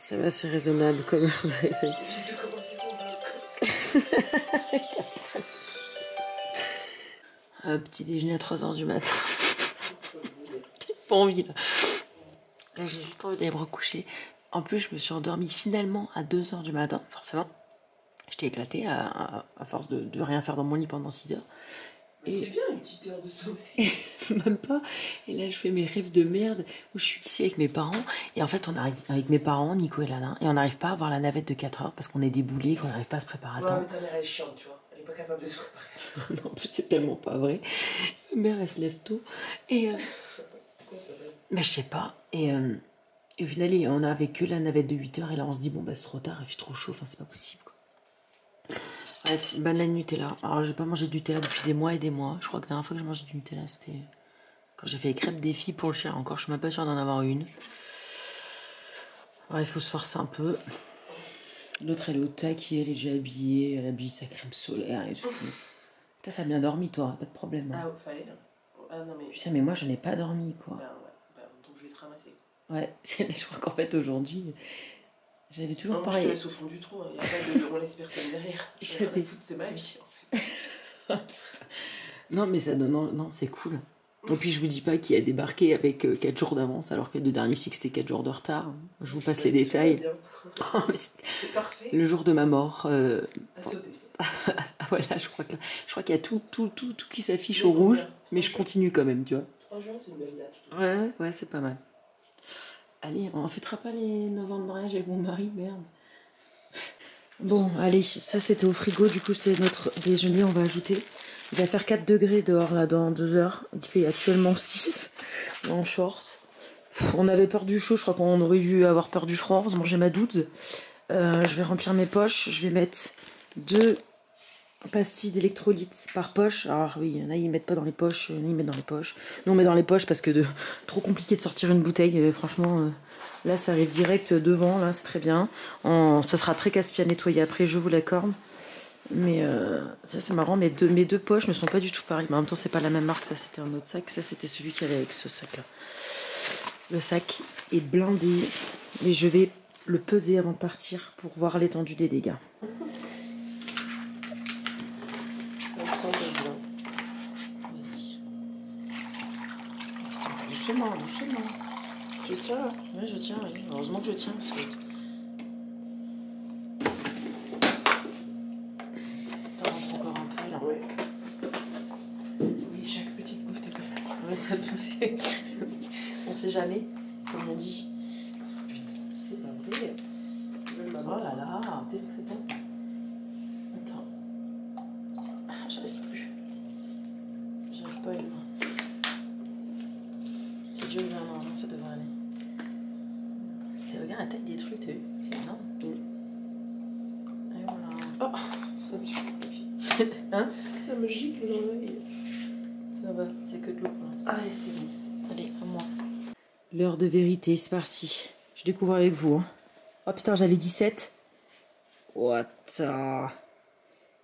Ça va, c'est raisonnable comme heure de réveil. Petit déjeuner à 3h du matin. J'ai pas envie là. Là j'ai juste envie d'aller me recoucher. En plus je me suis endormie finalement à 2h du matin, forcément. J'étais éclatée à force de rien faire dans mon lit pendant 6 heures. Mais c'est bien une petite heure de sommeil. Même pas. Et là je fais mes rêves de merde où je suis ici avec mes parents. Et en fait on arrive avec mes parents, Nico et Lana. Et on n'arrive pas à avoir la navette de 4 heures parce qu'on est déboulés, qu'on n'arrive pas à se préparer à temps. Ouais, mais ta mère elle est chiante, tu vois. Elle est pas capable de se préparer. Non, en plus c'est tellement pas vrai. Ma mère elle se lève tôt. Et C'était quoi ça? bah, je sais pas. Et au final on a avec eux la navette de 8 heures. Et là on se dit bon bah c'est trop tard, il fait trop chaud, enfin c'est pas possible quoi. Bref, banane Nutella. Alors j'ai pas mangé du Nutella depuis des mois et des mois. Je crois que la dernière fois que j'ai mangé du Nutella c'était quand j'ai fait les crêpes des filles pour le chien. Encore je suis même pas sûre d'en avoir une. Ouais, il faut se forcer un peu. L'autre elle est au taquet, elle est déjà habillée, elle habille sa crème solaire et tout. Putain, t'as bien dormi toi, pas de problème. Hein. Ah, fallait. Ah non mais. Putain, mais moi j'en ai pas dormi quoi. Ouais. Donc je vais te ramasser. Ouais, je crois qu'en fait aujourd'hui, j'avais toujours non, pareil. Je te laisse au fond du trou, hein. Y a pas de on laisse personne derrière. J'avais foutre, c'est ma vie en fait. Non mais ça non, c'est cool. Et puis je vous dis pas qu'il a débarqué avec 4 jours d'avance alors que les 2 derniers cycles c'était 4 jours de retard. Je vous passe les détails. C'est parfait. Le jour de ma mort. À sauter. Voilà, je crois qu'il y a tout qui s'affiche au rouge, mais je continue quand même, tu vois. 3 jours, c'est une belle date. Ouais, c'est pas mal. Allez, on fêtera pas les 9 ans de mariage avec mon mari, merde. Bon, allez, ça c'était au frigo, du coup c'est notre déjeuner, on va ajouter. Il va faire 4 degrés dehors là dans 2 heures. Il fait actuellement 6 en short. On avait peur du chaud, je crois qu'on aurait dû avoir peur du froid. On se mangeait ma douze. Je vais remplir mes poches. Je vais mettre 2 pastilles d'électrolytes par poche. Alors oui, il y en a ils mettent pas dans les poches, il y en a ils mettent dans les poches. Nous on met dans les poches parce que trop compliqué de sortir une bouteille. Franchement, là ça arrive direct devant, là c'est très bien. Ce sera très casse-pied à nettoyer après, je vous l'accorde. Mais c'est marrant, mes deux poches ne sont pas du tout pareilles. Mais en même temps, c'est pas la même marque, ça c'était un autre sac. Ça c'était celui qui allait avec ce sac-là. Le sac est blindé. Et je vais le peser avant de partir pour voir l'étendue des dégâts. Ça me semble bien. Vas-y. Putain, doucement. Tu tiens là? Ouais, je tiens, oui. Heureusement que je tiens. Parce que... T'en rentres encore un peu là. Ouais. Oui, chaque petite goutte est passée. Ouais, ça peut... On sait jamais, comme on dit. Putain, c'est pas vrai. Oh là là, t'es présent. Attends. J'arrive plus. J'arrive pas à ouvrir. C'est Dieu ouvert normalement, ça devrait aller. Regarde la taille des trucs, t'as vu? C'est énorme. Et voilà. Oh, hein? ça me gicle dans l'œil. Ça va, c'est que de l'eau pour l'instant. Allez, c'est bon. Allez, à moi. L'heure de vérité, c'est parti. Je découvre avec vous. Hein. Oh putain, j'avais 17. What?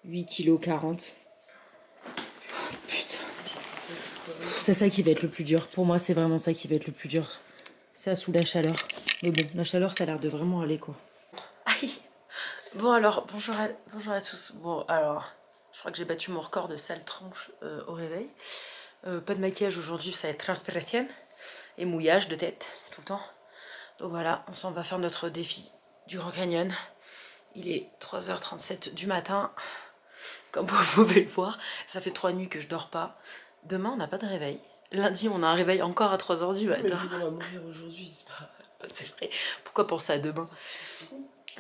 8 kg 40. Oh, putain. C'est ça qui va être le plus dur. Pour moi, c'est vraiment ça qui va être le plus dur. Ça sous la chaleur. Mais bon, la chaleur, ça a l'air de vraiment aller, quoi. Aïe. Bon, alors, bonjour à tous. Bon, alors, je crois que j'ai battu mon record de sale tronche au réveil. Pas de maquillage aujourd'hui, ça va être transpiration. Et mouillage de tête, tout le temps. Donc voilà, on s'en va faire notre défi du Grand Canyon. Il est 3h37 du matin. Comme vous pouvez le voir, ça fait 3 nuits que je dors pas. Demain, on n'a pas de réveil. Lundi, on a un réveil encore à 3h du matin. Mais vu qu'on va mourir aujourd'hui, c'est pas... C'est vrai. Pourquoi penser à demain?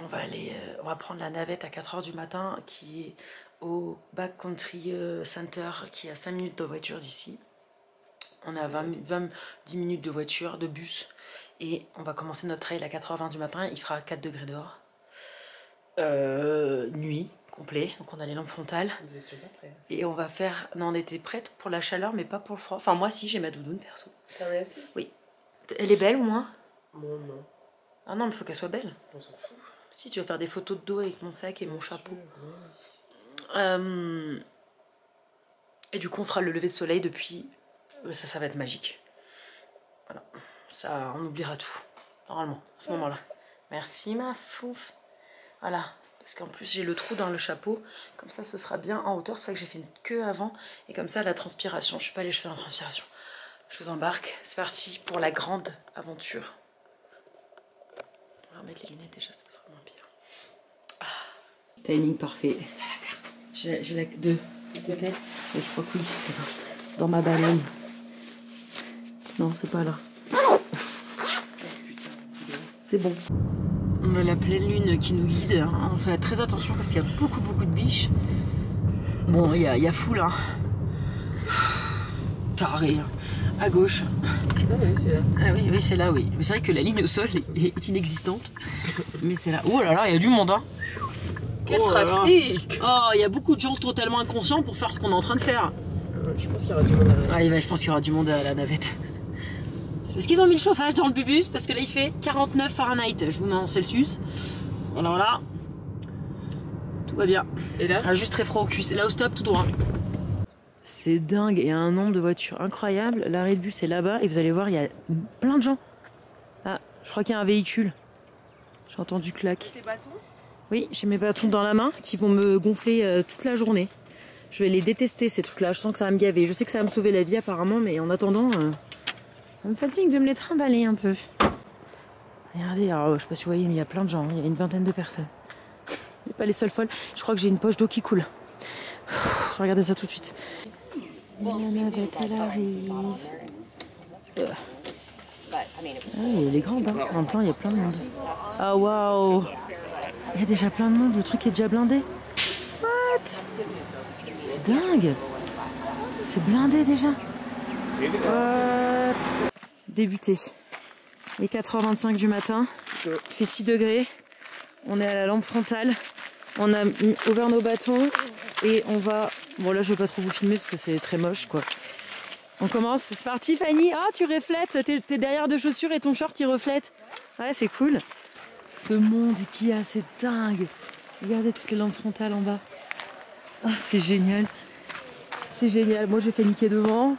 On va prendre la navette à 4h du matin qui est au Backcountry Center qui est à 5 minutes de voiture d'ici. On a 10 minutes de voiture, de bus. Et on va commencer notre trail à 4h20 du matin. Il fera 4 degrés dehors. Nuit, complet. Donc on a les lampes frontales. Vous étiez pas prêts? Et on va faire... Non, on était prête pour la chaleur, mais pas pour le froid. Enfin, moi, si, j'ai ma doudoune, perso. T'en es assis? Oui. Elle est belle, ou moins? Moi, non. Ah non, mais il faut qu'elle soit belle. On s'en fout. Si, tu vas faire des photos de dos avec mon sac et mon chapeau. Et du coup, on fera le lever de soleil depuis... Ça va être magique. Voilà. Ça, on oubliera tout. Normalement, à ce moment-là. Merci ma fouf. Voilà, parce qu'en plus j'ai le trou dans le chapeau, comme ça ce sera bien en hauteur, c'est ça que j'ai fait une queue avant, et comme ça la transpiration, je suis pas les cheveux en transpiration. Je vous embarque, c'est parti pour la grande aventure. On va remettre les lunettes déjà, ça sera moins pire. Ah. Timing parfait. J'ai la 2, peut-être. Je crois que oui, dans ma banane. Non, c'est pas là. C'est bon. On a la pleine lune qui nous guide. On fait très attention parce qu'il y a beaucoup de biches. Bon, il y a foule. Hein. Taré. À gauche. Ah oui, c'est là. Ah oui, oui, c'est là, oui. C'est vrai que la ligne au sol est inexistante. Mais c'est là. Oh là là, il y a du monde. Hein. Quel trafic! Oh, il y a beaucoup de gens totalement inconscients pour faire ce qu'on est en train de faire. Je pense qu'il y aura du monde à la je pense qu'il y aura du monde à la navette. Est-ce qu'ils ont mis le chauffage dans le bubus? Parce que là il fait 49 Fahrenheit. Je vous mets en Celsius. Voilà, voilà. Tout va bien. Et là? Juste très froid au cul. C'est là au stop, tout droit. C'est dingue. Il y a un nombre de voitures incroyable. L'arrêt de bus est là-bas. Et vous allez voir, il y a plein de gens. Ah, je crois qu'il y a un véhicule. J'ai entendu clac. Tes bâtons? Oui, j'ai mes bâtons dans la main qui vont me gonfler toute la journée. Je vais les détester ces trucs-là. Je sens que ça va me gaver. Je sais que ça va me sauver la vie apparemment, mais en attendant... ça me fatigue de me les trimballer un peu. Regardez, alors, je sais pas si vous voyez, mais il y a plein de gens, il y a une vingtaine de personnes. C'est pas les seules folles. Je crois que j'ai une poche d'eau qui coule. Regardez ça tout de suite. Et la navette, elle arrive. Ah oui, elle est grande, hein. En même temps, il y a plein de monde. Ah waouh! Il y a déjà plein de monde, le truc est déjà blindé. What? C'est dingue! C'est blindé déjà. What? Débuté. Il est 4h25 du matin, il fait 6 degrés, on est à la lampe frontale, on a ouvert nos bâtons et on va... Bon là je vais pas trop vous filmer parce que c'est très moche quoi. On commence, c'est parti Fanny. Ah tu reflètes, t'es derrière de chaussures et ton short il reflète. Ouais c'est cool. Ce monde qu'il y a, c'est dingue. Regardez toutes les lampes frontales en bas. Ah c'est génial. C'est génial, moi je fais niquer devant.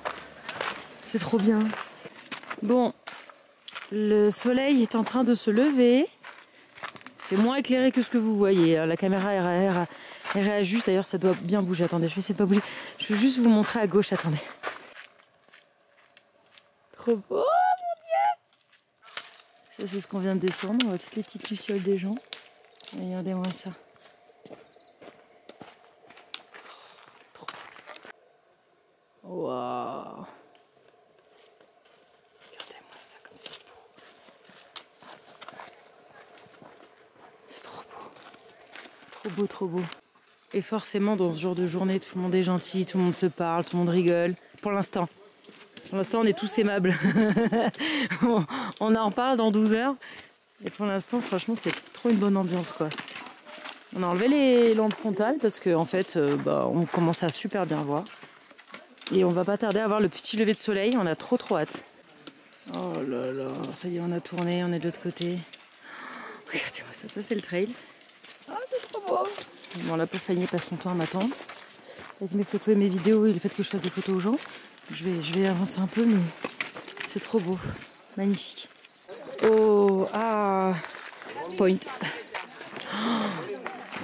C'est trop bien. Bon, le soleil est en train de se lever. C'est moins éclairé que ce que vous voyez. La caméra elle réajuste. D'ailleurs, ça doit bien bouger. Attendez, je vais essayer de pas bouger. Je vais juste vous montrer à gauche. Attendez. Trop beau, mon Dieu! Ça, c'est ce qu'on vient de descendre. On voit toutes les petites lucioles des gens. Regardez-moi ça. Waouh! Trop beau. Et forcément, dans ce genre de journée, tout le monde est gentil, tout le monde se parle, tout le monde rigole. Pour l'instant. Pour l'instant, on est tous aimables. On en reparle dans 12 heures. Et pour l'instant, franchement, c'est trop une bonne ambiance, quoi. On a enlevé les lampes frontales parce qu'en fait, on commence à super bien voir. Et on va pas tarder à voir le petit lever de soleil. On a trop hâte. Oh là là, ça y est, on a tourné, on est de l'autre côté. Regardez-moi ça, c'est le trail. Ah, c'est trop beau. Bon, la pauvre Fanny passe son temps à m'attendre. Avec mes photos et mes vidéos et le fait que je fasse des photos aux gens. Je vais avancer un peu, mais c'est trop beau. Magnifique. Oh, ah, point. Oh,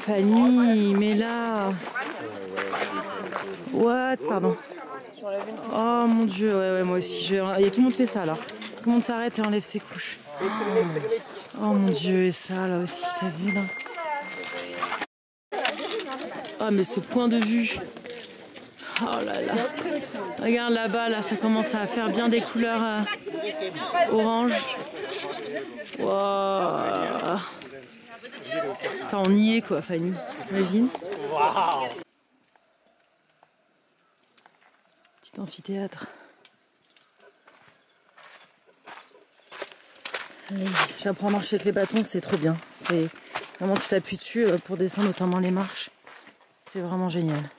Fanny, mais là. What? Pardon. Oh mon Dieu, ouais, moi aussi. Et tout le monde fait ça là. Tout le monde s'arrête et enlève ses couches. Oh mon Dieu, et ça là aussi, t'as vu là? Ah mais ce point de vue. Oh là là. Regarde là-bas, là, ça commence à faire bien des couleurs orange. Wow. Attends, on y est quoi, Fanny. Imagine. Petit amphithéâtre. Allez, j'apprends à marcher avec les bâtons, c'est trop bien. C'est vraiment, tu t'appuies dessus pour descendre, notamment les marches. C'est vraiment génial.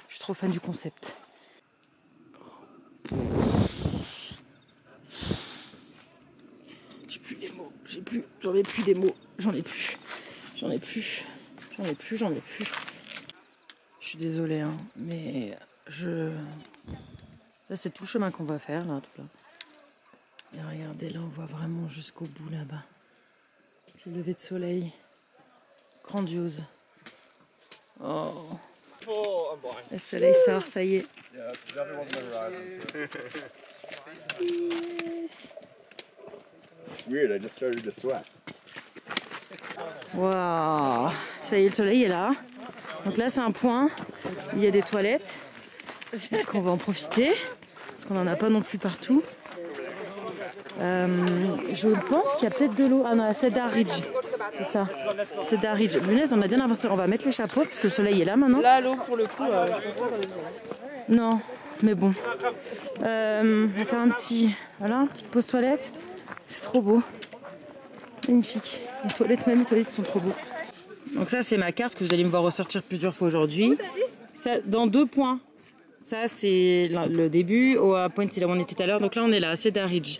Je suis trop fan du concept. J'ai plus les mots. J'en ai plus des mots. J'en ai plus. Je suis désolée, hein, mais là, c'est tout le chemin qu'on va faire, là, tout là. Et regardez, là, on voit vraiment jusqu'au bout, là-bas. Le lever de soleil. Grandiose. Oh. Le soleil sort, ça y est. Yes. Weird, I just started to sweat. Waouh. Ça y est, le soleil est là. Donc là, c'est un point. Il y a des toilettes. Donc on va en profiter. Parce qu'on n'en a pas non plus partout. Je pense qu'il y a peut-être de l'eau. Ah non, c'est Cedar Ridge. C'est ça. Cedar Ridge. Venez, on a bien avancé. On va mettre les chapeaux parce que le soleil est là maintenant. Là, l'eau, pour le coup, je pense pas qu'on est bien. Non, mais bon. On va faire un petit. Voilà, une petite pause toilette. C'est trop beau. Magnifique. Les toilettes, même les toilettes sont trop beaux. Donc, ça, c'est ma carte que vous allez me voir ressortir plusieurs fois aujourd'hui. Ça, dans 2 points. Ça, c'est le début. À Point, c'est là où on était tout à l'heure. Donc là, on est là, à Cedar Ridge.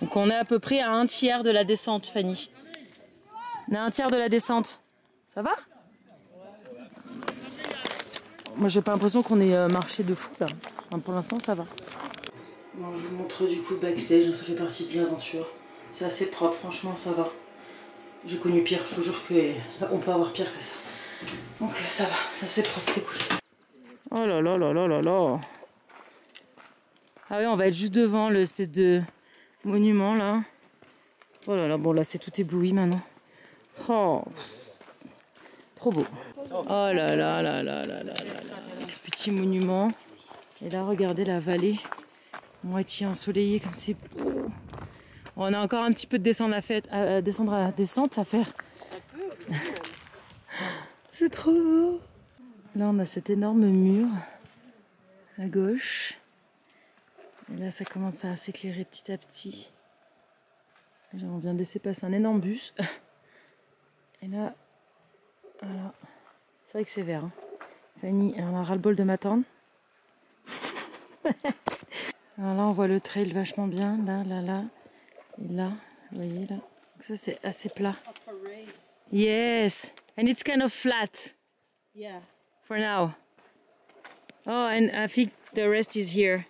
Donc, on est à peu près à 1/3 de la descente, Fanny. On est à 1/3 de la descente. Ça va? Moi, j'ai pas l'impression qu'on ait marché de fou, là. Enfin, pour l'instant, ça va. Bon, je vous montre du coup le backstage. Ça fait partie de l'aventure. C'est assez propre, franchement, ça va. J'ai connu pire. Je vous jure qu'on peut avoir pire que ça. Donc, ça va. C'est assez propre, c'est cool. Oh là là là là là là. Ah oui, on va être juste devant l'espèce de monument là. Oh là là, bon là c'est tout ébloui maintenant. Oh, trop beau. Oh là là là là là là là là. Petit monument. Et là, regardez la vallée. Moitié ensoleillée comme c'est beau. On a encore un petit peu de descente à faire. C'est trop beau. Là, on a cet énorme mur à gauche. Et là, ça commence à s'éclairer petit à petit. Là, on vient de laisser passer un énorme bus. Et là, voilà. C'est vrai que c'est vert. Hein. Fanny, elle en a ras-le-bol de m'attendre. Alors là, on voit le trail vachement bien. Là, là, là. Et là, vous voyez là. Donc ça, c'est assez plat. Yes! And it's kind of flat. Yeah. For now. Oh, and I think the rest is here.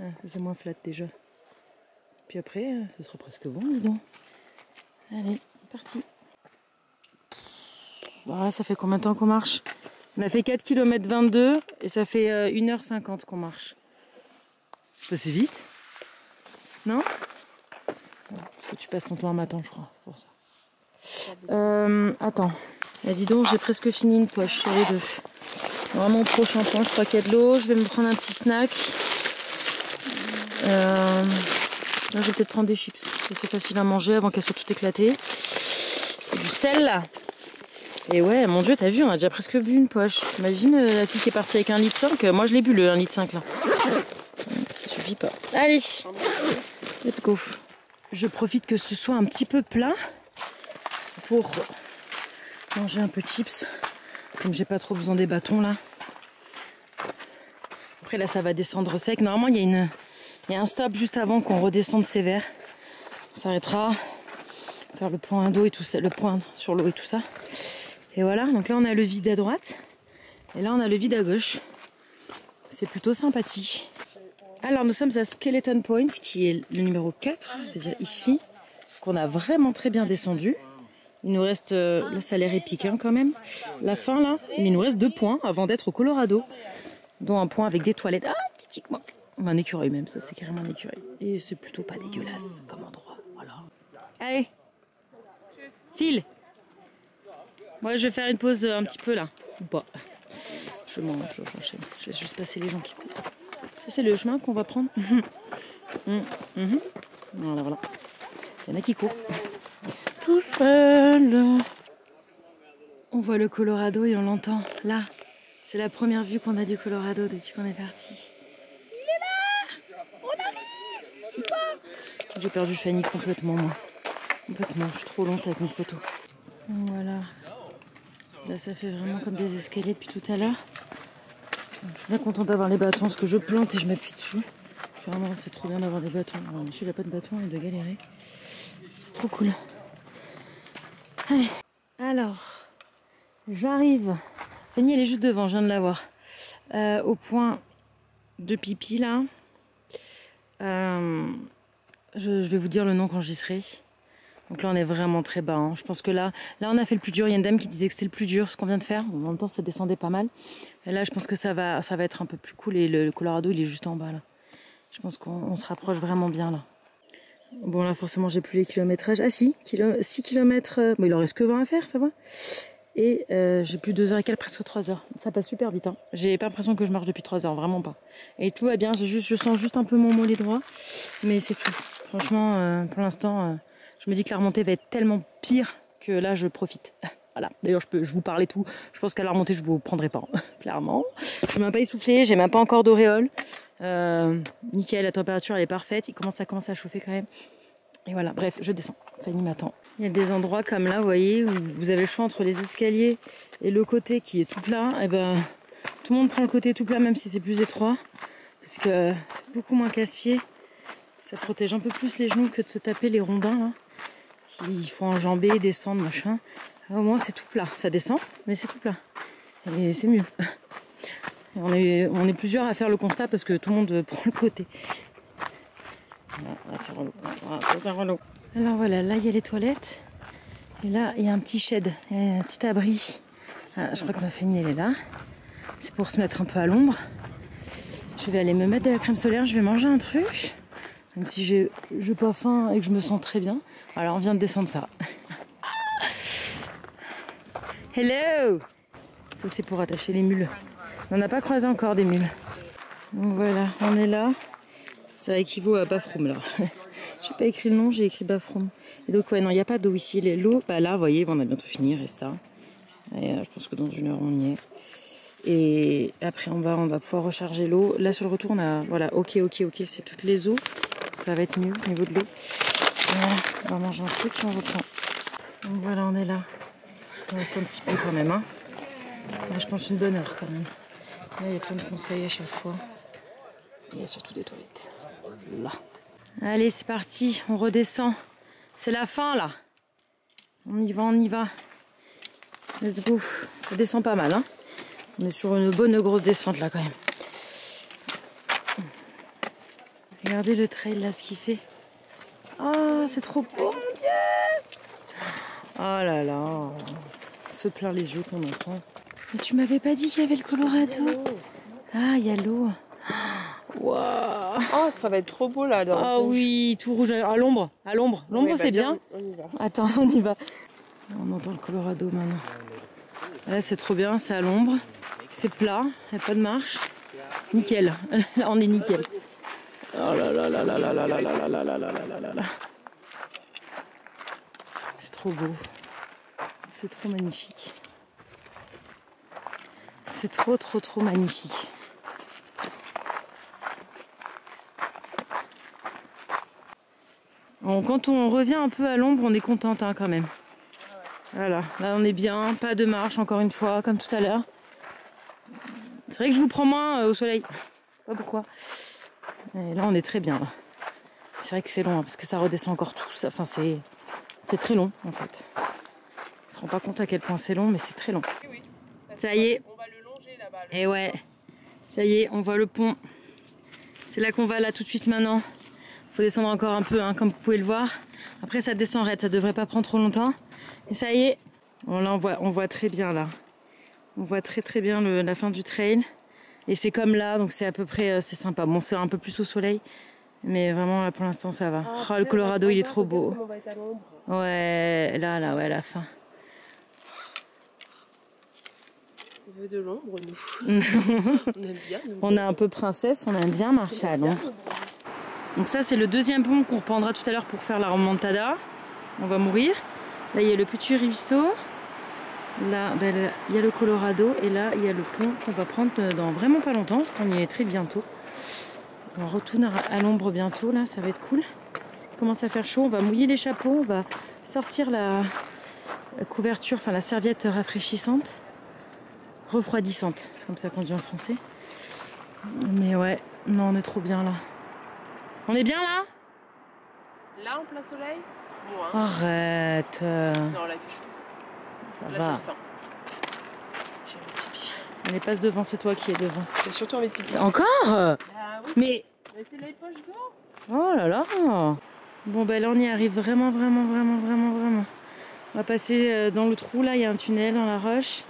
Ah, c'est moins flat déjà. Puis après, ce sera presque bon, dis donc. Allez, parti. Voilà, ça fait combien de temps qu'on marche? On a fait 4 km 22 et ça fait 1h50 qu'on marche. C'est passé vite? Non? Parce que tu passes ton temps à matin, je crois, c'est pour ça. Attends. Ah, dis donc, j'ai presque fini une poche sur les 2. Vraiment au prochain point, je crois qu'il y a de l'eau. Je vais me prendre un petit snack. Là, je vais peut-être prendre des chips. C'est facile à manger avant qu'elles soient toutes éclatées. Et du sel là. Et ouais, mon dieu, t'as vu, on a déjà presque bu une poche. Imagine la fille qui est partie avec 1,5 litre. Moi, je l'ai bu le 1,5 litre là. Ça suffit pas. Allez, let's go. Je profite que ce soit un petit peu plat pour manger un peu de chips. Comme j'ai pas trop besoin des bâtons là. Après là, ça va descendre sec. Normalement, il y a un stop juste avant qu'on redescende sévère. On s'arrêtera, faire le point d'eau et tout ça, le point sur l'eau et tout ça. Et voilà, donc là on a le vide à droite. Et là on a le vide à gauche. C'est plutôt sympathique. Alors nous sommes à Skeleton Point, qui est le numéro 4, c'est-à-dire ici, qu'on a vraiment très bien descendu. Il nous reste, là ça a l'air épique hein, quand même, la fin là. Mais il nous reste 2 points avant d'être au Colorado. Dont un point avec des toilettes. Ah, petit chic-moc. Un écureuil même, ça c'est carrément un écureuil. Et c'est plutôt pas dégueulasse comme endroit, voilà. Allez, file. Moi je vais faire une pause un petit peu là. Ou pas. J'enchaîne. Je laisse juste passer les gens qui courent. Ça c'est le chemin qu'on va prendre. Voilà, voilà. Il y en a qui courent. Tout seul. On voit le Colorado et on l'entend là. C'est la première vue qu'on a du Colorado depuis qu'on est parti. Il est là! On arrive! Ou pas? J'ai perdu Fanny complètement, moi. Complètement, je suis trop lente avec mes photos. Voilà. Là, ça fait vraiment comme des escaliers depuis tout à l'heure. Je suis bien contente d'avoir les bâtons parce que je plante et je m'appuie dessus. Vraiment, c'est trop bien d'avoir des bâtons. Alors, monsieur, il n'a pas de bâton, il doit galérer. C'est trop cool. Allez. Alors, j'arrive. Fanny, elle est juste devant, je viens de la voir. Au point de pipi, là. Je vais vous dire le nom quand j'y serai. Donc là on est vraiment très bas. Hein. Je pense que là on a fait le plus dur. Il y a une dame qui disait que c'était le plus dur ce qu'on vient de faire. En même temps ça descendait pas mal. Et là je pense que ça va être un peu plus cool. Et le Colorado il est juste en bas là. Je pense qu'on se rapproche vraiment bien là. Bon là forcément j'ai plus les kilométrages. Ah si, 6 km. Bon il en reste que 20 à faire, ça va. Et j'ai plus 2h15, presque 3h. Ça passe super vite. Hein. J'ai pas l'impression que je marche depuis 3h, vraiment pas. Et tout va bien, je sens juste un peu mon mollet droit. Mais c'est tout. Franchement, pour l'instant, je me dis que la remontée va être tellement pire que là je profite. Voilà. D'ailleurs je vous parle et tout. Je pense qu'à la remontée je vous prendrai pas. Clairement. Je suis même pas essoufflée, j'ai même pas encore d'auréole. Nickel, la température elle est parfaite. Ça commence à chauffer quand même. Et voilà, bref, je descends. Fanny m'attend. Il y a des endroits comme là, vous voyez, où vous avez le choix entre les escaliers et le côté qui est tout plat. Et ben, tout le monde prend le côté tout plat, même si c'est plus étroit. Parce que c'est beaucoup moins casse-pied. Ça protège un peu plus les genoux que de se taper les rondins, là. Il faut enjamber, descendre, machin. Au moins, c'est tout plat. Ça descend, mais c'est tout plat. Et c'est mieux. Et on est plusieurs à faire le constat parce que tout le monde prend le côté. Là, c'est relou. C'est relou. Alors voilà, là il y a les toilettes. Et là il y a un petit shed, il y a un petit abri. Ah, je crois que ma Fanny elle est là. C'est pour se mettre un peu à l'ombre. Je vais aller me mettre de la crème solaire, je vais manger un truc. Même si j'ai pas faim et que je me sens très bien. Alors on vient de descendre ça. Hello! Ça c'est pour attacher les mules. On n'a pas croisé encore des mules. Donc voilà, on est là. Ça équivaut à Bafroum là. J'ai pas écrit le nom, j'ai écrit Bafroum. Et donc ouais non, il n'y a pas d'eau ici. L'eau, bah là, vous voyez, on a bientôt fini, reste ça. Et je pense que dans 1 heure on y est. Et après on va pouvoir recharger l'eau. Là sur le retour on a, voilà, ok, c'est toutes les eaux. Ça va être mieux au niveau de l'eau. Voilà, on va manger un truc et on reprend. Donc voilà, on est là. Il reste un petit peu quand même. Hein. Là, je pense une bonne heure quand même. Là il y a plein de conseils à chaque fois. Et il y a surtout des toilettes. Là. Allez, c'est parti, on redescend. C'est la fin là. On y va. Let's go. Ça descend pas mal, hein. On est sur une bonne grosse descente là quand même. Regardez le trail là, ce qu'il fait. Oh, c'est trop beau, mon Dieu. Oh là là. Se plein les yeux qu'on en prend. Mais tu m'avais pas dit qu'il y avait le Colorado. Ah, il y a l'eau. Wow. Oh, ça va être trop beau là. Ah oui, tout rouge à l'ombre. L'ombre, Oui, c'est bien. On y va. Attends, on y va. On entend le Colorado maintenant. Là, c'est trop bien, c'est à l'ombre. C'est plat, il n'y a pas de marche. Nickel. Là, on est nickel. Oh là là là là là là là là là là là là là là. C'est trop beau. C'est trop magnifique. C'est trop magnifique. Bon, quand on revient un peu à l'ombre, on est contente hein, quand même. Voilà, là on est bien, pas de marche encore une fois, comme tout à l'heure. C'est vrai que je vous prends moins au soleil, pas pourquoi. Et là on est très bien. C'est vrai que c'est long, hein, parce que ça redescend encore tout. Enfin c'est très long en fait. On se rend pas compte à quel point c'est long, mais c'est très long. Oui, ça y est. On va le longer là-bas. Et ouais, ça y est, on voit le pont. C'est là qu'on va là tout de suite maintenant. Faut descendre encore un peu, hein, comme vous pouvez le voir. Après ça descend raide, ça devrait pas prendre trop longtemps. Et ça y est, bon, là on voit très bien là. On voit très bien la fin du trail. Et c'est comme là, donc c'est à peu près, c'est sympa. Bon, c'est un peu plus au soleil, mais vraiment là pour l'instant ça va. Ah, oh, le Colorado il est trop beau. On va être à l'ombre. Ouais, là, ouais, la fin. On veut de l'ombre, nous. On aime bien. Nous. On est un peu princesse, on aime bien marcher à l'ombre. Donc ça c'est le deuxième pont qu'on reprendra tout à l'heure pour faire la remontada. On va mourir. Là il y a le petit ruisseau. Là il y a le Colorado. Et là il y a le pont qu'on va prendre dans vraiment pas longtemps parce qu'on y est très bientôt. On retourne à l'ombre bientôt là, ça va être cool. Il commence à faire chaud, on va mouiller les chapeaux, on va sortir la couverture, enfin la serviette rafraîchissante. Refroidissante, c'est comme ça qu'on dit en français. Mais ouais, non on est trop bien là. On est bien là? Là en plein soleil? Moins. Arrête. Non, là il fait chaud. Ça là va. je le sens. J'ai envie de pipi. On passe devant, c'est toi qui es devant. J'ai surtout envie de pipi. Encore? Ah oui. Mais... Mais c'est les poches d'or. Oh là là. Bon bah là on y arrive vraiment. On va passer dans le trou là, il y a un tunnel dans la roche.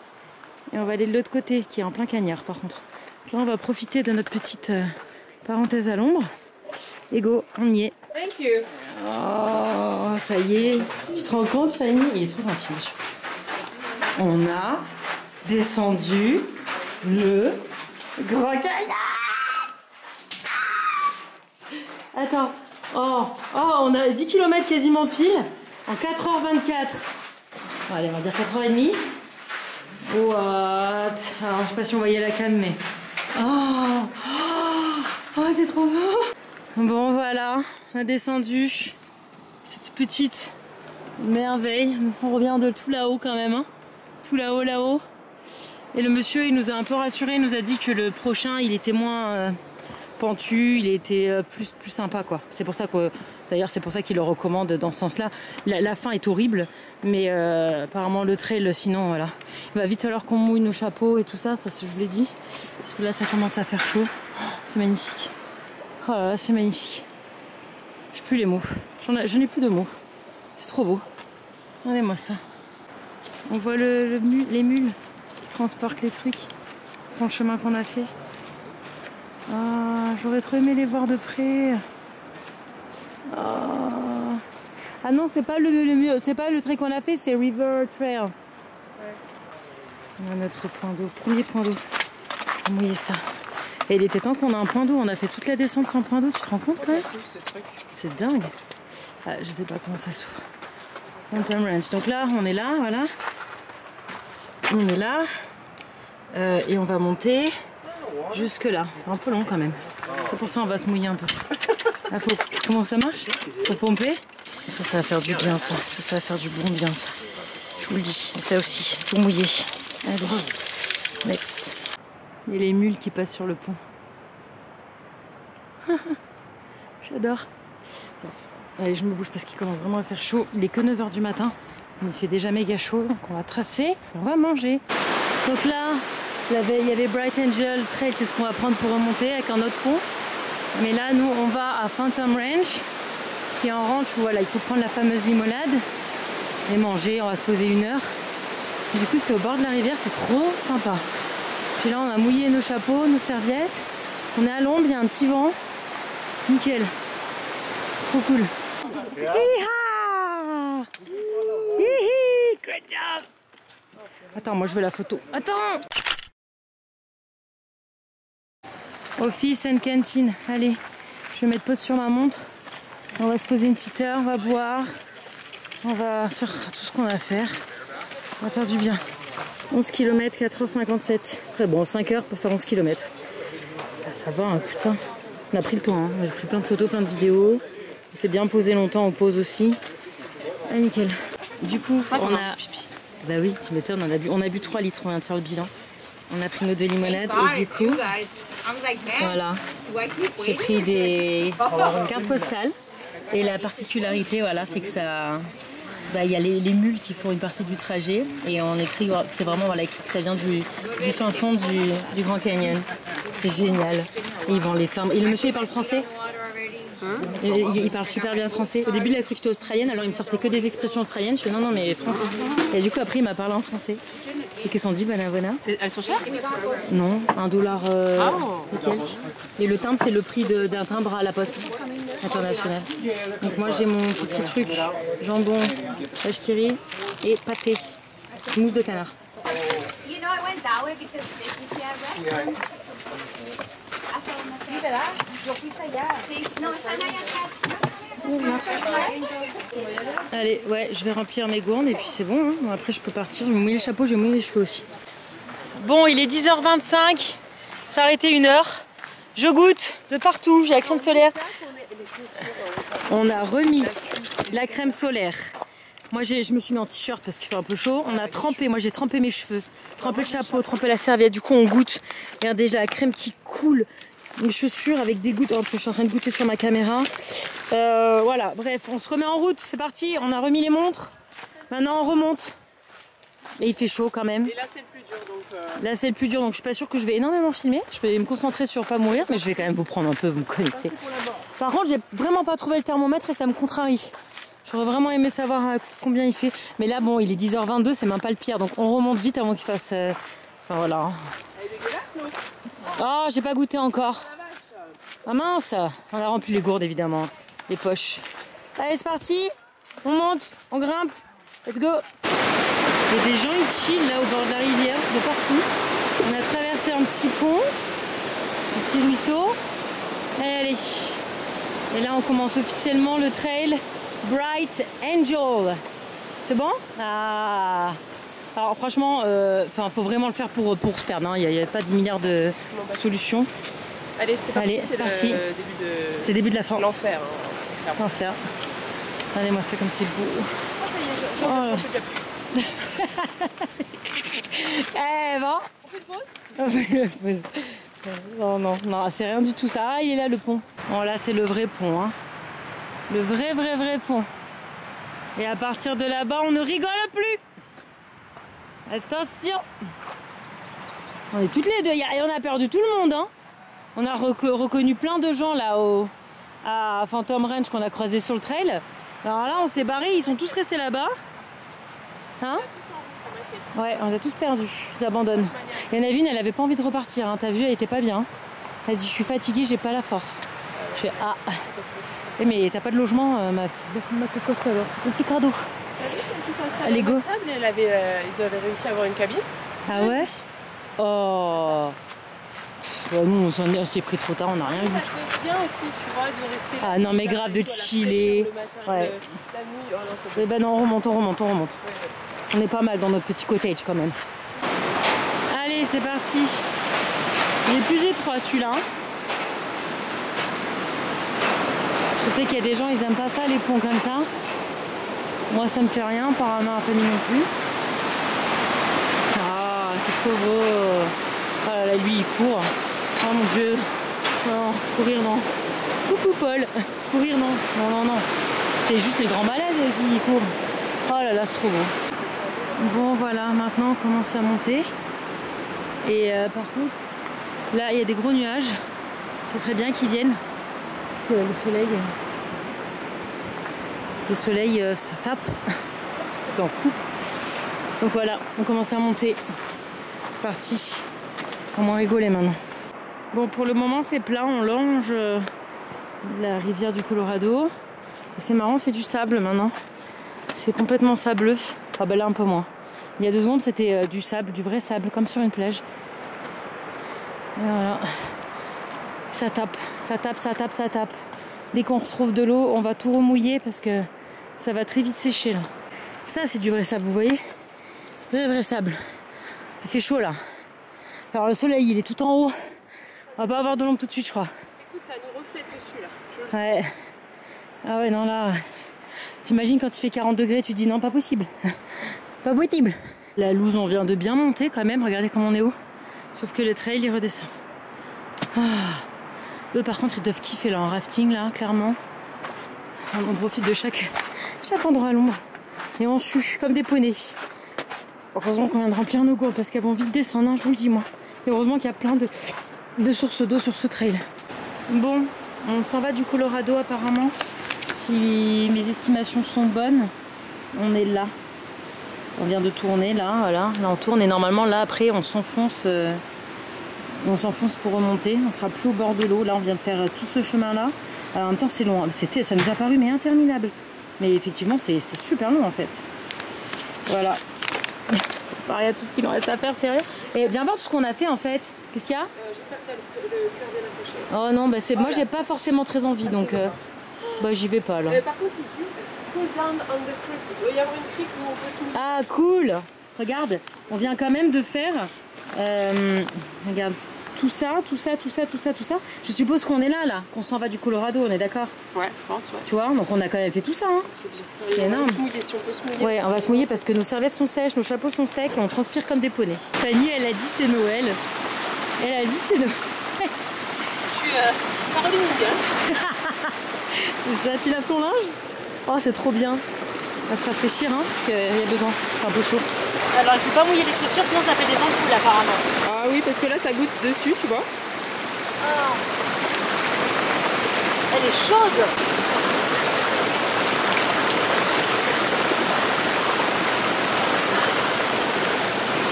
Et on va aller de l'autre côté qui est en plein cagnard par contre. Là on va profiter de notre petite parenthèse à l'ombre. Et go, on y est. Thank you. Oh, ça y est. Tu te rends compte, Fanny? Il est trop gentil, monsieur. On a descendu le Grand Canyon. Attends. Oh, on a 10 km quasiment pile en 4h24. Bon, allez, on va dire 4h30. What? Alors, je sais pas si on voyait la cam, mais... Oh, c'est trop beau. Bon, voilà, on a descendu cette petite merveille. On revient de tout là-haut quand même, hein. Tout là-haut. Et le monsieur, il nous a un peu rassuré, il nous a dit que le prochain, il était moins pentu, il était plus sympa, quoi. C'est pour ça que, d'ailleurs, c'est pour ça qu'il le recommande dans ce sens-là. La fin est horrible, mais apparemment le trail, sinon, voilà. Il va vite falloir qu'on mouille nos chapeaux et tout ça, ça je vous l'ai dit. Parce que là, ça commence à faire chaud. Oh, c'est magnifique. Oh là là, c'est magnifique. J'ai plus les mots. Je n'ai plus de mots. C'est trop beau. Regardez-moi ça. On voit les mules qui transportent les trucs. Ils font le chemin qu'on a fait. Ah, j'aurais trop aimé les voir de près. Ah non, c'est pas c'est pas le trait qu'on a fait, c'est River Trail. Ouais. On a notre point d'eau, premier point d'eau. On va mouiller ça. Et il était temps qu'on ait un point d'eau. On a fait toute la descente sans point d'eau, tu te rends compte quand même? C'est dingue. Ah, je sais pas comment ça s'ouvre. Phantom Ranch. Donc là, on est là, voilà. On est là. Et on va monter jusque là. Un peu long quand même. C'est pour ça qu'on va se mouiller un peu. Ah, comment ça marche? Faut pomper. Ça va faire du bien, ça. Ça va faire du bon bien, ça. Je vous le dis. Et ça aussi, tout mouillé. Allez, next. Il y a les mules qui passent sur le pont. J'adore. Allez, je me bouge parce qu'il commence vraiment à faire chaud. Il est que 9h du matin. Il fait déjà méga chaud. Donc on va tracer et on va manger. Donc là, il y avait Bright Angel Trail. C'est ce qu'on va prendre pour remonter avec un autre pont. Mais là, nous, on va à Phantom Ranch, qui est en ranch où voilà, il faut prendre la fameuse limonade et manger. On va se poser 1 heure. Du coup, c'est au bord de la rivière. C'est trop sympa. Puis là, on a mouillé nos chapeaux, nos serviettes. On est à l'ombre, il y a un petit vent. Nickel. Trop cool. Hi-ha! Hi-hi! Great job! Attends, moi je veux la photo. Attends! Office and canteen. Allez, je vais mettre pause sur ma montre. On va se poser une petite heure, on va boire. On va faire tout ce qu'on a à faire. On va faire du bien. 11 km, 4h57. Après bon, 5 heures pour faire 11 km. Ah, ça va, hein, putain. On a pris le temps, hein. J'ai pris plein de photos, plein de vidéos. On s'est bien posé longtemps, on pose aussi. Ah, nickel. Du coup, on a... Bah oui, tu m'étonnes, on a bu 3 litres, on vient de faire le bilan. On a pris nos 2 limonades et du coup... Voilà. J'ai pris des cartes postales. Et la particularité, voilà, c'est que ça... Bah, y a les mules qui font une partie du trajet et on écrit, c'est vraiment voilà, écrit que ça vient du fin fond du Grand Canyon. C'est génial. Et ils vendent les timbres. Et le monsieur, il parle français. Il parle super bien français. Au début, il a cru que j'étais australienne, alors il me sortait que des expressions australiennes. Je fais non, mais français. Et du coup, après, il m'a parlé en français. Et qu'est-ce qu'on dit, Bonavona? Elles sont chères? Non, $1. Et le timbre, c'est le prix d'un timbre à la poste internationale. Donc moi, j'ai mon petit truc jambon, vache qui rit et pâté, mousse de canard. Allez, ouais, je vais remplir mes gourdes et puis c'est bon, hein. Après je peux partir, je vais mouiller le chapeau, je vais mouiller les cheveux aussi. Bon, il est 10h25, ça a arrêté 1 heure. Je goûte de partout, j'ai la crème solaire. On a remis la crème solaire. Moi je me suis mis en t-shirt parce qu'il fait un peu chaud. On a trempé, moi j'ai trempé mes cheveux, trempé le chapeau, trempé la serviette. Du coup on goûte. Regardez, j'ai la crème qui coule. Mes chaussures avec des gouttes. En plus je suis en train de goûter sur ma caméra. Voilà, bref, on se remet en route, c'est parti. On a remis les montres. Maintenant on remonte. Et il fait chaud quand même. Et là c'est le plus dur donc... Là c'est le plus dur donc je suis pas sûre que je vais énormément filmer. Je vais me concentrer sur pas mourir mais je vais quand même vous prendre un peu, vous me connaissez. Par contre, j'ai vraiment pas trouvé le thermomètre et ça me contrarie. J'aurais vraiment aimé savoir combien il fait. Mais là, bon, il est 10h22, c'est même pas le pire. Donc on remonte vite avant qu'il fasse... Enfin, voilà. Elle est dégueulasse, non? Oh, j'ai pas goûté encore. Ah mince. On a rempli les gourdes, évidemment. Les poches. Allez, c'est parti. On monte, on grimpe. Let's go. Il y a des gens, ils chillent là au bord de la rivière, de partout. On a traversé un petit pont, un petit ruisseau. Allez. Et là, on commence officiellement le trail Bright Angel. C'est bon? Ah. Alors franchement, faut vraiment le faire pour se perdre. Il n'y a pas 10 milliards de solutions. Allez, c'est parti. C'est le début de la fin. L'enfer. Hein. L'enfer. Allez, moi c'est comme c'est beau. Ah, ça y est, j'en Eh bon. On fait une pause? Non, c'est rien du tout ça. Ah, il est là le pont. Bon, là c'est le vrai pont. Hein. Le vrai pont. Et à partir de là-bas, on ne rigole plus. Attention. On est toutes les deux. Et on a perdu tout le monde. Hein. On a reconnu plein de gens là à Phantom Ranch qu'on a croisé sur le trail. Alors là, on s'est barrés. Ils sont tous restés là-bas. Hein? Ouais, on les a tous perdus. Ils abandonnent. Il y en a une, elle avait pas envie de repartir. Hein. T'as vu, elle était pas bien. Elle dit, je suis fatiguée, j'ai pas la force. Je fais, ah. Eh, mais t'as pas de logement, ma cocotte, alors. C'est complicado. Allez, go. Ils avaient réussi à avoir une cabine. Ah ouais? Oh. Nous, on s'est pris trop tard, on n'a rien vu du tout. C'est bien aussi, tu vois, de rester. Ah non, mais grave, de chiller. Ouais. La nuit, oh non, eh ben non, on remonte. Ouais. On est pas mal dans notre petit cottage quand même. Allez, c'est parti. Il est plus étroit celui-là. Je sais qu'il y a des gens, ils aiment pas ça, les ponts comme ça. Moi, ça me fait rien, apparemment, ma famille non plus. Ah, c'est trop beau. Oh là là, lui, il court. Oh mon Dieu. Non, courir, non. Coucou, Paul. Courir, non. Non. C'est juste les grands malades qui courent. Oh là là, c'est trop beau. Bon, voilà, maintenant, on commence à monter. Et par contre, là, il y a des gros nuages. Ce serait bien qu'ils viennent. Parce que le soleil, ça tape. C'était un scoop. Donc voilà, on commence à monter. C'est parti. On va moins rigoler maintenant. Bon, pour le moment, c'est plat. On longe la rivière du Colorado. Et c'est marrant, c'est du sable maintenant. C'est complètement sableux. Ah ben là, un peu moins. Il y a 2 secondes, c'était du sable, du vrai sable, comme sur une plage. Et voilà. Ça tape. Dès qu'on retrouve de l'eau, on va tout remouiller parce que ça va très vite sécher là. Ça, c'est du vrai sable, vous voyez? Vrai sable. Il fait chaud là. Alors le soleil, il est tout en haut. On va pas avoir de l'ombre tout de suite, je crois. Écoute, ça nous reflète dessus là. Ouais. Ah ouais, non là. T'imagines quand il fait 40 degrés, tu te dis non, pas possible. Pas possible. La loose, on vient de bien monter quand même. Regardez comme on est haut. Sauf que le trail, il redescend. Ah. Eux, par contre, ils doivent kiffer là en rafting, là, clairement. On profite de chaque endroit à l'ombre. Et on sue comme des poneys. Heureusement qu'on vient de remplir nos gourdes parce qu'elles vont vite descendre, hein, je vous le dis moi. Et heureusement qu'il y a plein de sources d'eau sur ce trail. Bon, on s'en va du Colorado apparemment. Si mes estimations sont bonnes, on est là. On vient de tourner là, voilà. Là on tourne et normalement là après on s'enfonce. On s'enfonce pour remonter, on sera plus au bord de l'eau. Là, on vient de faire tout ce chemin-là. En même temps, c'est long. Ça nous a paru, mais interminable. Mais effectivement, c'est super long, en fait. Voilà. Pareil à tout ce qu'il nous reste à faire, sérieux. Et viens voir tout ce qu'on a fait, en fait. Qu'est-ce qu'il y a? J'espère que t'as le cœur bien accroché. Oh non, bah moi, j'ai pas forcément très envie, donc j'y vais pas, là. Par contre, ils disent cool down on the creek. Il doit y avoir une crique où on peut se mouiller. Ah, cool. Regarde, on vient quand même de faire... regarde. Tout ça. Je suppose qu'on est là, qu'on s'en va du Colorado, on est d'accord? Ouais, je pense, ouais. Tu vois, donc on a quand même fait tout ça. Hein. C'est bien. C'est énorme. On va se mouiller, si on peut se mouiller. Ouais, on va se mouiller parce que nos serviettes sont sèches, nos chapeaux sont secs et on transpire comme des poneys. Fanny, elle a dit c'est Noël. Je suis Caroline Ingalls. C'est ça, tu laves ton linge? Oh, c'est trop bien. On va se rafraîchir, hein, parce qu'il y a besoin. C'est un peu chaud. Alors, il faut pas mouiller les chaussures, sinon ça fait des ampoules apparemment. Ah oui, parce que là, ça goûte dessus, tu vois. Elle est chaude.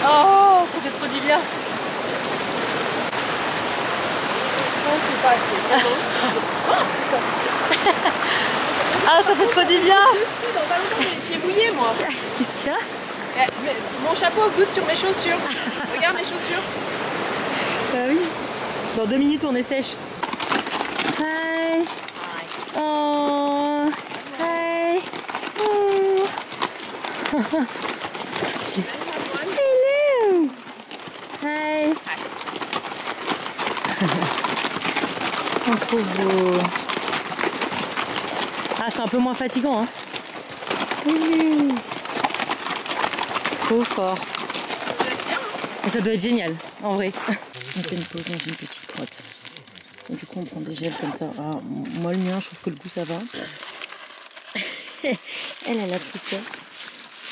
Oh, ça fait trop du bien. C'est pas assez. Ah, ça fait trop du bien. Dans pas longtemps, j'ai les pieds mouillés, moi. Qu'est-ce qu'il y a? Mais mon chapeau goûte sur mes chaussures. Regarde mes chaussures. Bah oui. Dans 2 minutes, on est sèche. Hi. Oh. Hi. Oh. C'est trop stylé. Hello. Hi. Oh, trop beau. Ah, c'est un peu moins fatigant, hein. Hello. Trop fort. Et ça doit être génial, en vrai. On fait une pause dans une petite grotte. Et du coup, on prend des gels comme ça. Ah, moi, le mien, je trouve que le goût, ça va. Elle a pris ça.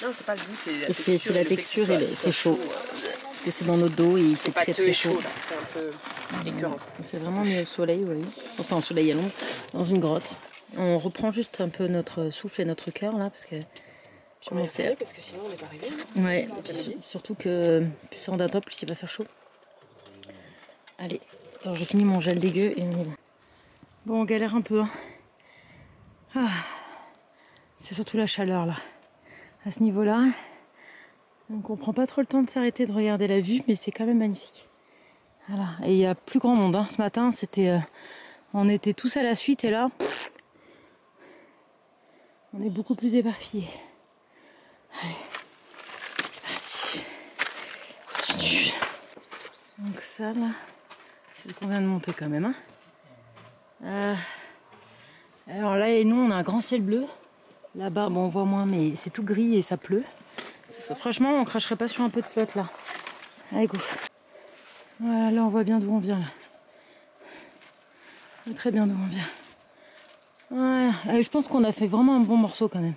Non, c'est pas le goût, c'est la Et texture. c'est la texture et c'est chaud. Parce que c'est dans notre dos et il fait très très chaud. C'est un peu écœurant. C'est vraiment mis au soleil, oui. Enfin, au soleil à l'ombre, dans une grotte. On reprend juste un peu notre souffle et notre cœur, là, parce que... Comment c'est? Parce que sinon, on n'est pas arrivé. Ouais, surtout que plus ça en attend, plus il va faire chaud. Allez, attends, je finis mon gel dégueu et on y va. Bon, on galère un peu. Hein. Ah, c'est surtout la chaleur là. À ce niveau-là, donc on prend pas trop le temps de s'arrêter de regarder la vue, mais c'est quand même magnifique. Voilà, et il y a plus grand monde. Hein. Ce matin, on était tous à la suite et là, on est beaucoup plus éparpillés. Allez, c'est parti. Continue. Donc ça là, c'est ce qu'on vient de monter quand même. Hein. Alors là et nous on a un grand ciel bleu. Là-bas bon on voit moins mais c'est tout gris et ça pleut. Franchement on cracherait pas sur un peu de flotte là. Allez go. Voilà là on voit bien d'où on vient là. On voit très bien d'où on vient. Voilà. Allez, je pense qu'on a fait vraiment un bon morceau quand même.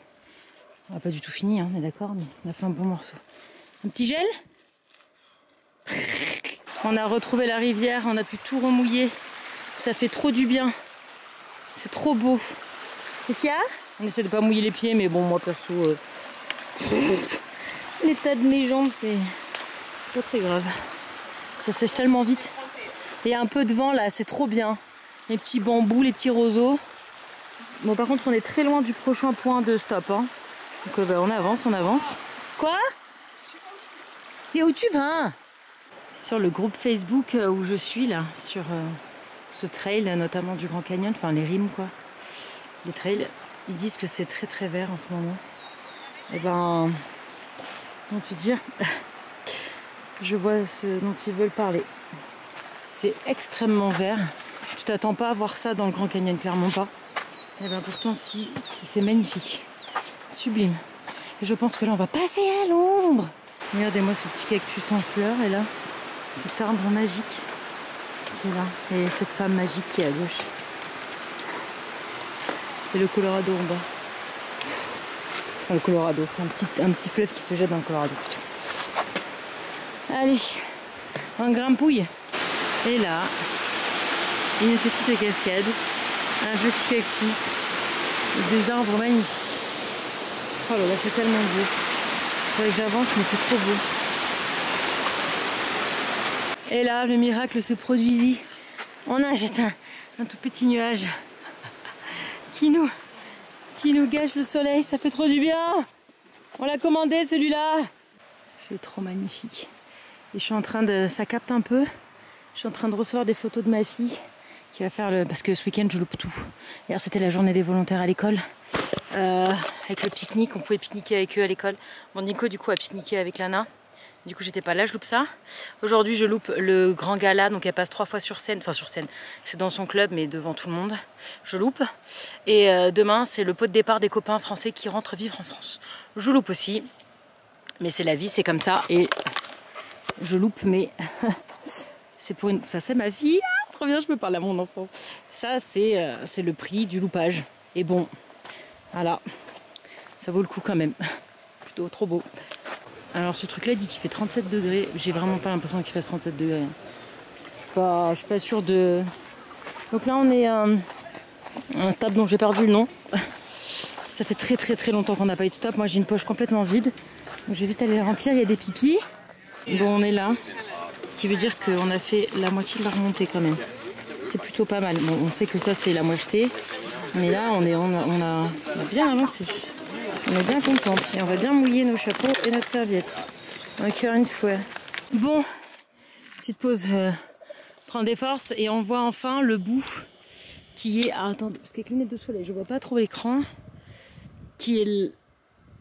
On n'a pas du tout fini, hein, on est d'accord, mais on a fait un bon morceau. Un petit gel? On a retrouvé la rivière, on a pu tout remouiller. Ça fait trop du bien. C'est trop beau. Qu'est-ce qu'il y a? On essaie de pas mouiller les pieds, mais bon, moi perso, l'état de mes jambes, c'est pas très grave. Ça sèche tellement vite. Et il y a un peu de vent là, c'est trop bien. Les petits bambous, les petits roseaux. Bon, par contre, on est très loin du prochain point de stop. Hein. Donc bah, on avance, on avance. Quoi? Et où tu vas? Sur le groupe Facebook où je suis là, sur ce trail notamment du Grand Canyon, enfin les rimes quoi, les trails, ils disent que c'est très très vert en ce moment. Et ben, comment te dire, je vois ce dont ils veulent parler. C'est extrêmement vert. Tu t'attends pas à voir ça dans le Grand Canyon, clairement pas. Et ben pourtant si, c'est magnifique, sublime. Et je pense que là on va passer à l'ombre. Regardez-moi ce petit cactus en fleurs et là, cet arbre magique qui est là. Et cette femme magique qui est à gauche. Et le Colorado en bas. Enfin, le Colorado, un petit fleuve qui se jette dans le Colorado. Allez, on grimpouille. Et là, une petite cascade, un petit cactus, et des arbres magnifiques. Oh là là, c'est tellement beau. Faudrait que j'avance, mais c'est trop beau. Et là, le miracle se produisit. On a juste un tout petit nuage qui nous gâche le soleil. Ça fait trop du bien. On l'a commandé celui-là. C'est trop magnifique. Et je suis en train de... Ça capte un peu. Je suis en train de recevoir des photos de ma fille qui va faire le... Parce que ce week-end, je loupe tout. Hier, c'était la journée des volontaires à l'école. Avec le pique-nique, on pouvait pique-niquer avec eux à l'école. Bon, Nico, du coup, a pique-niqué avec Lana. Du coup, j'étais pas là, je loupe ça. Aujourd'hui, je loupe le grand gala, donc elle passe 3 fois sur scène. Enfin, sur scène, c'est dans son club, mais devant tout le monde. Je loupe. Et demain, c'est le pot de départ des copains français qui rentrent vivre en France. Je loupe aussi. Mais c'est la vie, c'est comme ça. Et je loupe, mais c'est pour une... Ça, c'est ma fille. Ah, c'est trop bien, je peux parler à mon enfant. Ça, c'est le prix du loupage. Et bon, voilà. Ça vaut le coup quand même. Plutôt trop beau. Alors ce truc là dit qu'il fait 37 degrés, j'ai vraiment pas l'impression qu'il fasse 37 degrés. Je suis pas sûre de... Donc là on est Un stop dont j'ai perdu le nom. Ça fait très longtemps qu'on n'a pas eu de stop. Moi j'ai une poche complètement vide. Donc je vais vite aller la remplir. Il y a des pipis. Bon, on est là. Ce qui veut dire qu'on a fait la moitié de la remontée quand même. C'est plutôt pas mal. Bon, on sait que ça c'est la moitié. Mais là on a bien avancé. On est bien contente. Et on va bien mouiller nos chapeaux et notre serviette. Encore une fois. Bon, petite pause. Prendre des forces et on voit enfin le bout qui est... Ah, attendez, parce qu'avec les lunettes de soleil, je vois pas trop l'écran. Qui est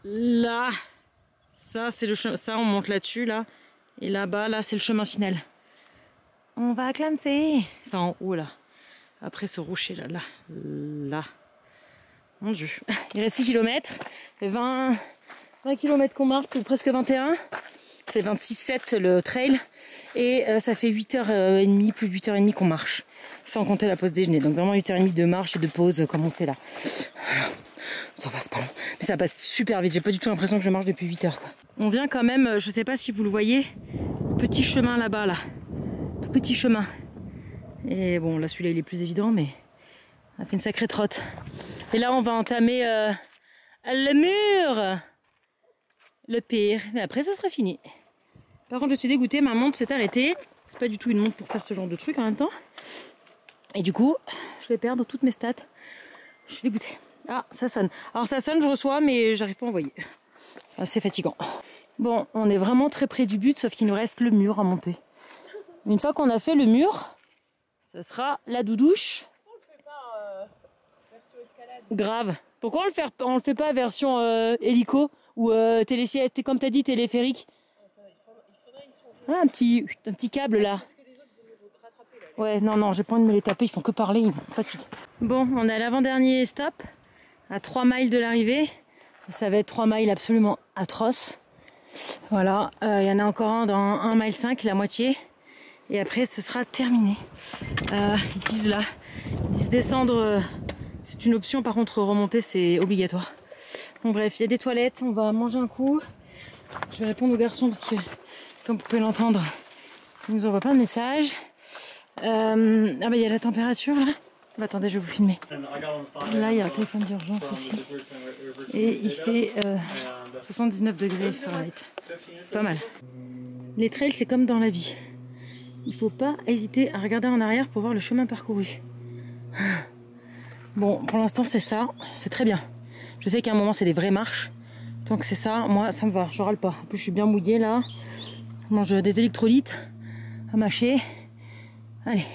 là. Ça, c'est le chemin. Ça, on monte là-dessus, là. Et là-bas, là, c'est le chemin final. On va clamser. Enfin, en haut, là. Après ce rocher, là. Là. Mon Dieu. Il reste 6 km. 20 km qu'on marche, ou presque 21. C'est 26,7 le trail. Et ça fait 8h30, plus de 8h30 qu'on marche. Sans compter la pause déjeuner. Donc vraiment 8h30 de marche et de pause comme on fait là. Ça va, c'est pas long. Mais ça passe super vite. J'ai pas du tout l'impression que je marche depuis 8 heures, quoi. On vient quand même, je sais pas si vous le voyez, petit chemin là-bas, là. Tout petit chemin. Et bon, là celui-là il est plus évident, mais on a fait une sacrée trotte. Et là on va entamer le mur. Le pire. Mais après ce sera fini. Par contre je suis dégoûtée, ma montre s'est arrêtée. C'est pas du tout une montre pour faire ce genre de truc en même temps. Et du coup, je vais perdre toutes mes stats. Je suis dégoûtée. Ah, ça sonne. Alors ça sonne, je reçois, mais j'arrive pas à envoyer. C'est assez fatigant. Bon, on est vraiment très près du but, sauf qu'il nous reste le mur à monter. Une fois qu'on a fait le mur, ça sera la doudouche. Pourquoi on le fait pas version escalade? Grave. Pourquoi on le fait pas version hélico ou comme t'as dit, téléphérique? Il faudrait y songer. Ah, un petit câble là. Parce que les autres vont nous rattraper là. Ouais, non, j'ai pas envie de me les taper, ils font que parler, ils me fatiguent. Bon, on est à l'avant-dernier stop, à 3 miles de l'arrivée. Ça va être 3 miles absolument atroces. Voilà, il y en a encore un dans 1,5 mile, la moitié. Et après, ce sera terminé. Ils disent là, ils disent descendre, c'est une option, par contre remonter, c'est obligatoire. Bon bref, il y a des toilettes, on va manger un coup. Je vais répondre aux garçons parce que, comme vous pouvez l'entendre, ils nous envoient plein de messages. Ah bah il y a la température là. Bah, attendez, je vais vous filmer. Là il y a un téléphone d'urgence aussi. Et il fait 79 degrés Fahrenheit. C'est pas mal. Les trails c'est comme dans la vie. Il faut pas hésiter à regarder en arrière pour voir le chemin parcouru. Bon, pour l'instant c'est ça, c'est très bien. Je sais qu'à un moment c'est des vraies marches. Tant que c'est ça, moi ça me va, je râle pas. En plus je suis bien mouillée là. Je mange des électrolytes à mâcher. Allez.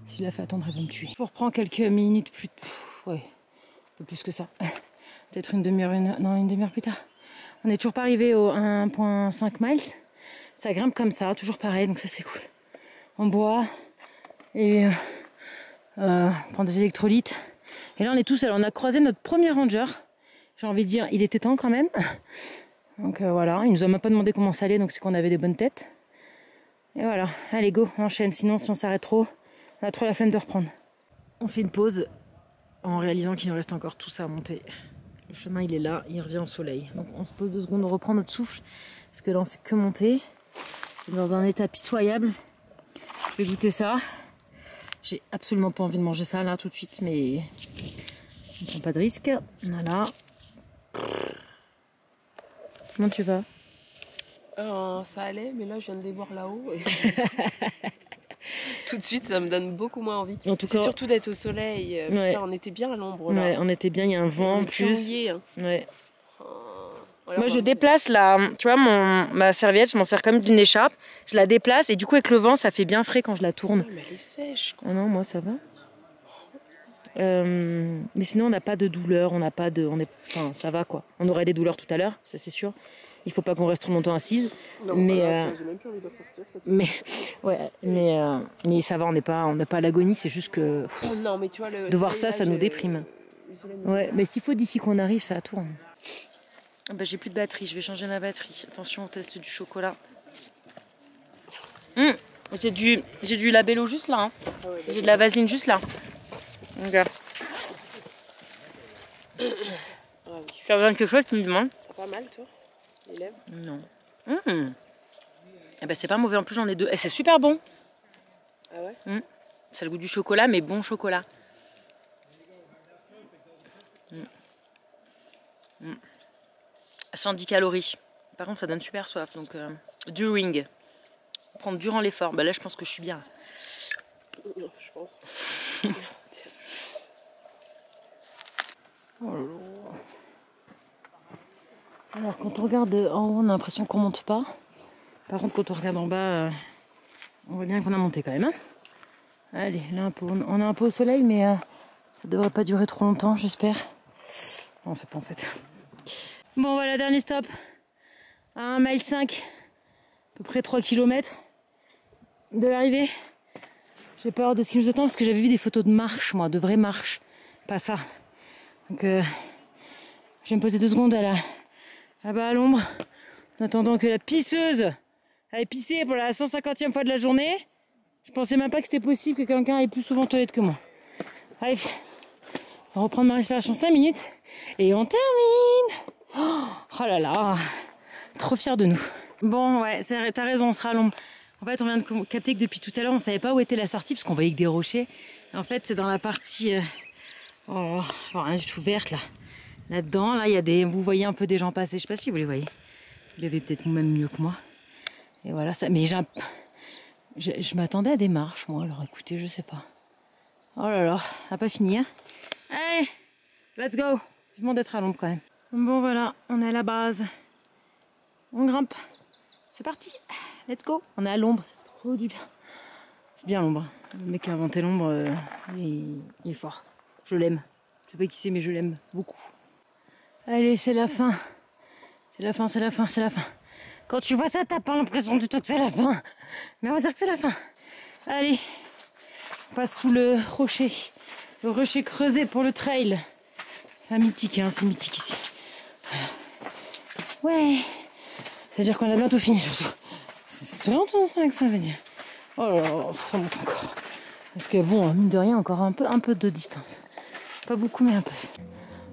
Si je la fais attendre, elle va me tuer. Je vous reprends quelques minutes plus... ouais, un peu plus que ça. Peut-être une demi-heure, une demi-heure plus tard. On n'est toujours pas arrivé au 1,5 miles. Ça grimpe comme ça, toujours pareil, donc ça c'est cool. On boit et on prend des électrolytes. Et là on est tout seul, on a croisé notre premier ranger. J'ai envie de dire, il était temps quand même. Donc voilà, il nous a même pas demandé comment ça allait, donc c'est qu'on avait des bonnes têtes. Et voilà, allez go, on enchaîne, sinon si on s'arrête trop, on a trop la flemme de reprendre. On fait une pause en réalisant qu'il nous reste encore tout ça à monter. Le chemin il est là, il revient au soleil. Donc on se pose 2 secondes, on reprend notre souffle, parce que là on fait que monter. Dans un état pitoyable. Je vais goûter ça. J'ai absolument pas envie de manger ça là tout de suite, mais on prend pas de risque. Voilà. Comment tu vas? Ça allait, mais là je viens de les voir là-haut. Et... tout de suite, ça me donne beaucoup moins envie. En tout cas, c'est surtout d'être au soleil. Ouais. Putain, on était bien à l'ombre là. Ouais, on était bien, il y a un vent en plus. Mouillé, hein. Ouais. Voilà, moi je déplace la, tu vois ma serviette, je m'en sers comme d'une écharpe, je la déplace et du coup avec le vent ça fait bien frais quand je la tourne. Ouais, mais elle est sèche quoi. Ah non, moi ça va. Mais sinon on n'a pas de douleur, on n'a pas de, enfin ça va quoi. On aurait des douleurs tout à l'heure, ça c'est sûr. Il faut pas qu'on reste trop longtemps assise. Non, mais j'ai même plus envie de repartir. mais ouais, mais ça va, on n'a pas à l'agonie, c'est juste que Oh, non, mais tu vois, de voir ça nous déprime. Ouais, mais s'il faut d'ici qu'on arrive, ça tourne. Ah bah, j'ai plus de batterie, je vais changer ma batterie. Attention au test du chocolat. J'ai du labello juste là. Hein. Ah ouais, j'ai de la vaseline juste là. Regarde. Ah oui. Tu as besoin de quelque chose, tu me demandes? C'est pas mal toi, les lèvres? Non. Eh ben, c'est pas mauvais, en plus j'en ai 2. Et c'est super bon. Ah ouais? C'est le goût du chocolat, mais bon chocolat. 110 calories. Par contre, ça donne super soif. Donc, during. Prendre durant l'effort. Bah là, je pense que je suis bien. Je pense. Oh là là. Alors, quand on regarde en haut, on a l'impression qu'on monte pas. Par contre, quand on regarde en bas, on voit bien qu'on a monté quand même. Hein. Allez, là, on est un peu au soleil, mais ça devrait pas durer trop longtemps, j'espère. Non, c'est pas en fait. Bon, voilà, dernier stop. À 1,5 m, à peu près 3 km de l'arrivée. J'ai peur de ce qui nous attend parce que j'avais vu des photos de marche, moi, de vraies marches. Pas ça. Donc, je vais me poser 2 secondes là-bas à l'ombre, en attendant que la pisseuse aille pisser pour la 150e fois de la journée. Je pensais même pas que c'était possible que quelqu'un aille plus souvent aux toilettes que moi. Allez, on va reprendre ma respiration 5 minutes et on termine. Oh là là, trop fière de nous. Bon, ouais, t'as raison, on sera à l'ombre. En fait, on vient de capter que depuis tout à l'heure, on savait pas où était la sortie parce qu'on voyait que des rochers. En fait, c'est dans la partie rien du tout verte là. Là-dedans, là, il y a des. Vous voyez un peu des gens passer. Je sais pas si vous les voyez. Vous les avez peut-être même mieux que moi. Et voilà ça. Mais je m'attendais à des marches, moi. Alors écoutez, je sais pas. Oh là là, ça n'a pas fini. Hein. Allez, let's go. Vivement d'être à l'ombre quand même. Bon voilà, on est à la base. On grimpe. C'est parti. Let's go. On est à l'ombre. C'est trop du bien. C'est bien l'ombre. Le mec qui a inventé l'ombre, il est fort. Je l'aime. Je sais pas qui c'est, mais je l'aime beaucoup. Allez, c'est la fin. C'est la fin, c'est la fin, c'est la fin. Quand tu vois ça, t'as pas l'impression du tout que c'est la fin. Mais on va dire que c'est la fin. Allez, on passe sous le rocher. Le rocher creusé pour le trail. C'est mythique, hein, c'est mythique ici. Ouais. C'est-à-dire qu'on a bientôt fini surtout. C'est longtemps ça que ça veut dire. Oh là là, ça monte encore. Parce que bon, mine de rien, encore un peu de distance. Pas beaucoup, mais un peu.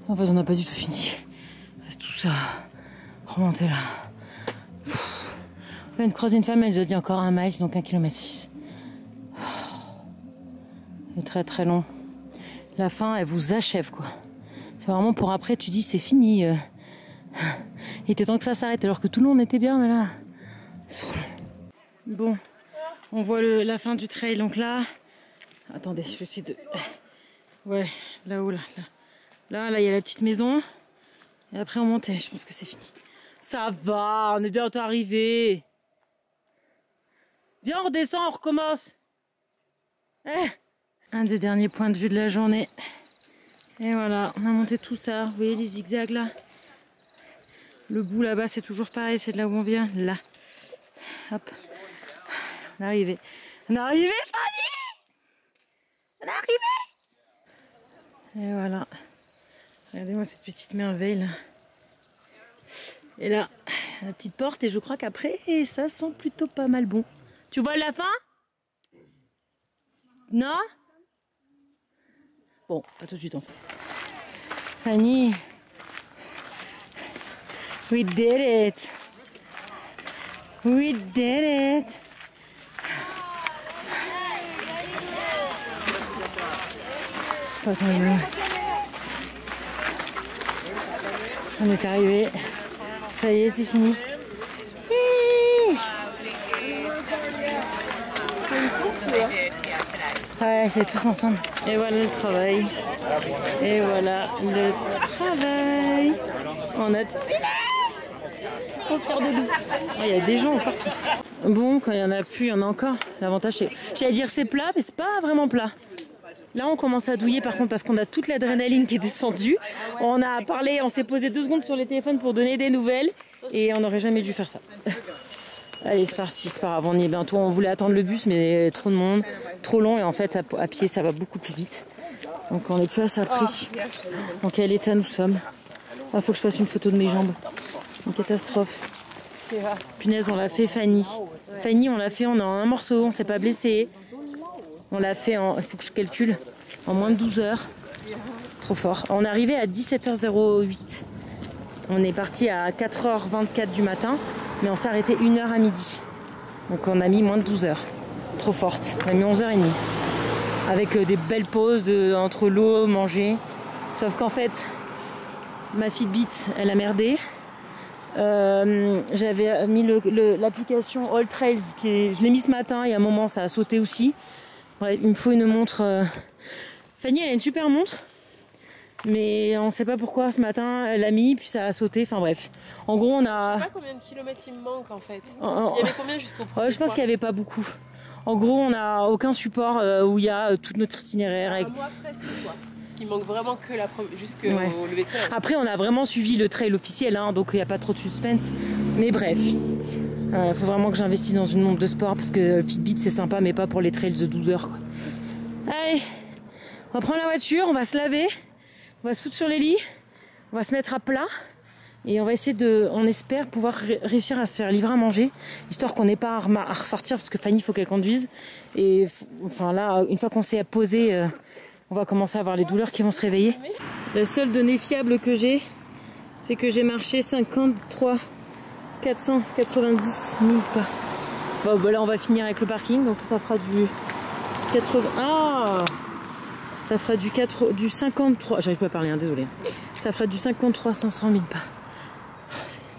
En fait, on n'a pas du tout fini. Reste tout ça. Remonter là. On vient de croiser une femme, elle nous a dit encore 1 mile, donc 1,6 km. C'est très très long. La fin, elle vous achève quoi. C'est vraiment pour après, tu dis c'est fini. Il était temps que ça s'arrête, alors que tout le monde était bien, mais là. C'est trop long. Bon, on voit la fin du trail, donc là. Attendez, je vais essayer de. Ouais, là-haut, là. Là, il y a la petite maison. Et après, on montait. Je pense que c'est fini. Ça va, on est bientôt arrivé. Viens, on redescend, on recommence. Un des derniers points de vue de la journée. Et voilà, on a monté tout ça. Vous voyez les zigzags là? Le bout là-bas, c'est toujours pareil. C'est de là où on vient. Là. Hop. On est arrivé. On est arrivé, Fanny! On est arrivé! Et voilà. Regardez-moi cette petite merveille là. Et là, la petite porte, et je crois qu'après, ça sent plutôt pas mal bon. Tu vois la fin? Non? Bon, pas tout de suite en fait. Fanny, we did it. We did it. Attends, on est arrivé. Ça y est, c'est fini. Ouais, c'est tous ensemble. Et voilà le travail. Et voilà le travail. On a terminé. Trop fiers de nous. Il y a des gens partout. Bon, quand il y en a plus, il y en a encore. L'avantage, c'est... J'allais dire c'est plat, mais c'est pas vraiment plat. Là, on commence à douiller par contre parce qu'on a toute l'adrénaline qui est descendue. On a parlé, on s'est posé 2 secondes sur les téléphones pour donner des nouvelles et on n'aurait jamais dû faire ça. Allez, c'est parti, c'est pas grave, on y est bientôt. On voulait attendre le bus, mais trop de monde, trop long et en fait, à pied, ça va beaucoup plus vite. Donc, on est plus à ça pris. Dans quel état nous sommes? Il faut que je fasse une photo de mes jambes. Une catastrophe. Punaise, on l'a fait, Fanny. Fanny, on l'a fait, on est en un morceau, on s'est pas blessé. On l'a fait il faut que je calcule, en moins de 12 heures. Trop fort. On est arrivé à 17h08. On est parti à 4h24 du matin, mais on s'est arrêté 1h à midi. Donc on a mis moins de 12 heures. Trop forte. On a mis 11h30. Avec des belles pauses entre l'eau, manger. Sauf qu'en fait, ma Fitbit, elle a merdé. J'avais mis l'application All Trails, je l'ai mis ce matin et à un moment ça a sauté aussi. Ouais, il me faut une montre. Fanny, elle a une super montre, mais on sait pas pourquoi ce matin elle l'a mis, puis ça a sauté. Enfin bref. En gros, on a. Je sais pas combien de kilomètres il me manque en fait. Il y avait combien jusqu'au premier je pense qu'il y avait pas beaucoup. En gros, on n'a aucun support où il y a tout notre itinéraire. Un mois presque quoi. Parce qu'il manque vraiment que jusqu'au lever de soleil. Après, on a vraiment suivi le trail officiel, hein, donc il n'y a pas trop de suspense. Mais bref, il faut vraiment que j'investisse dans une montre de sport parce que Fitbit c'est sympa, mais pas pour les trails de 12 heures. Quoi. Allez, on va prendre la voiture, on va se laver, on va se foutre sur les lits, on va se mettre à plat. Et on va essayer on espère pouvoir réussir à se faire livrer à manger, histoire qu'on n'ait pas à ressortir parce que Fanny, il faut qu'elle conduise. Et enfin là, une fois qu'on s'est posé, on va commencer à avoir les douleurs qui vont se réveiller. La seule donnée fiable que j'ai, c'est que j'ai marché 53 490 000 pas. Bon, bah là, on va finir avec le parking, donc ça fera du 80. Ah, ça fera du 53. J'arrive pas à parler, hein, désolé. Ça fera du 53 500 000 pas.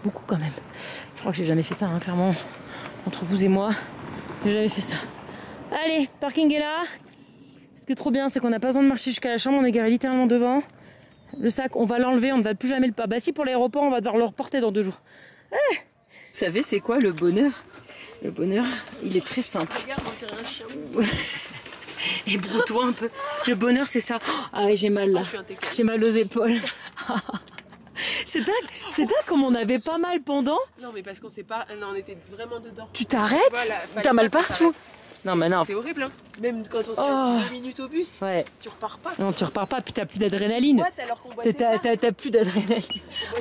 Beaucoup quand même. Je crois que j'ai jamais fait ça, hein, clairement. Entre vous et moi, j'ai jamais fait ça. Allez, parking est là. Ce qui est trop bien, c'est qu'on n'a pas besoin de marcher jusqu'à la chambre. On est garé littéralement devant. Le sac, on va l'enlever, on ne va plus jamais le pas. Bah si, pour l'aéroport, on va devoir le reporter dans 2 jours. Vous savez, c'est quoi le bonheur? Le bonheur, il est très simple. Regarde, on dirait un chien. Et broue-toi un peu. Le bonheur, c'est ça. Ah, j'ai mal là. J'ai mal aux épaules. C'est dingue comme on avait pas mal pendant. Non mais parce qu'on sait pas, non, on était vraiment dedans. Tu t'arrêtes, t'as mal partout. Non mais non. C'est horrible hein. Même quand on se reste 2 minutes au bus, tu repars pas. Non tu repars pas, puis t'as plus d'adrénaline. T'as plus d'adrénaline.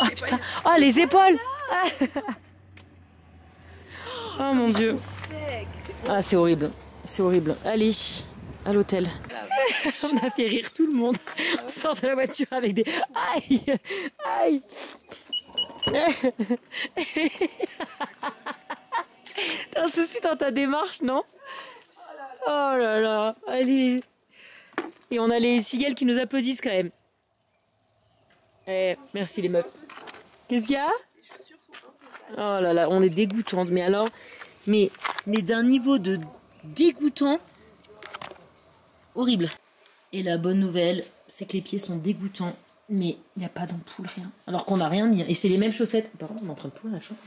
Oh putain, oh les épaules. Oh mon dieu. Ah c'est horrible, c'est horrible. Allez, à l'hôtel. On a fait rire tout le monde. On sort de la voiture avec des aïe, aïe. T'as un souci dans ta démarche, non? Oh là là, allez. Et on a les cigales qui nous applaudissent quand même. Merci les meufs. Qu'est-ce qu'il y a? Oh là là, on est dégoûtantes. Mais alors, mais d'un niveau de dégoûtant horrible. Et la bonne nouvelle, c'est que les pieds sont dégoûtants, mais il n'y a pas d'ampoule, rien. Alors qu'on n'a rien mis. Et c'est les mêmes chaussettes. Par contre, on est en train de pleurer la chambre.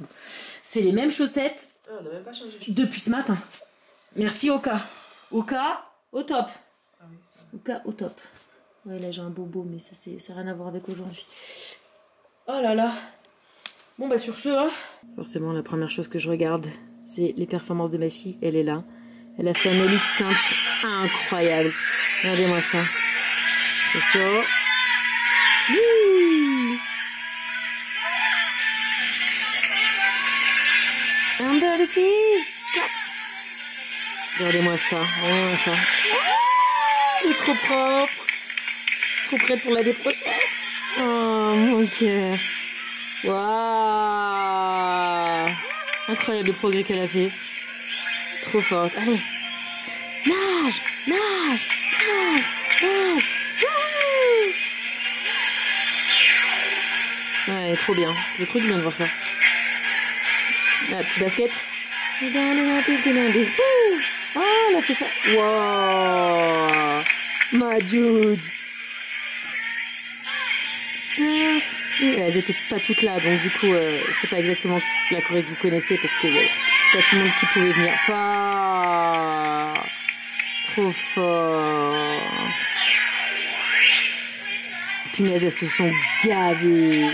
C'est les mêmes chaussettes on n'a même pas changé depuis ce matin. Merci Oka. Oka, au top. Ah oui, Oka, au top. Ouais, là j'ai un bobo, mais ça n'a rien à voir avec aujourd'hui. Oh là là. Bon bah sur ce, hein. Forcément, la première chose que je regarde, c'est les performances de ma fille. Elle est là. Elle a fait un elite stunt incroyable. Regardez-moi ça. Attention. Under the sea. Regardez-moi ça. Regardez-moi ça. Elle est trop propre. Trop prête pour l'année prochaine. Oh mon cœur. Waouh. Incroyable le progrès qu'elle a fait. Trop forte. Allez. Nage, nage, nage, nage. Ouais, trop bien. C'est trop bien de voir ça. Ah, petit basket. Oh, elle a fait ça. Wow. Ma Jude. Elles étaient pas toutes là, donc du coup, c'est pas exactement la choré que vous connaissez parce que pas tout le monde qui pouvait venir. Pas trop fort. Punaise, elles se sont gavées.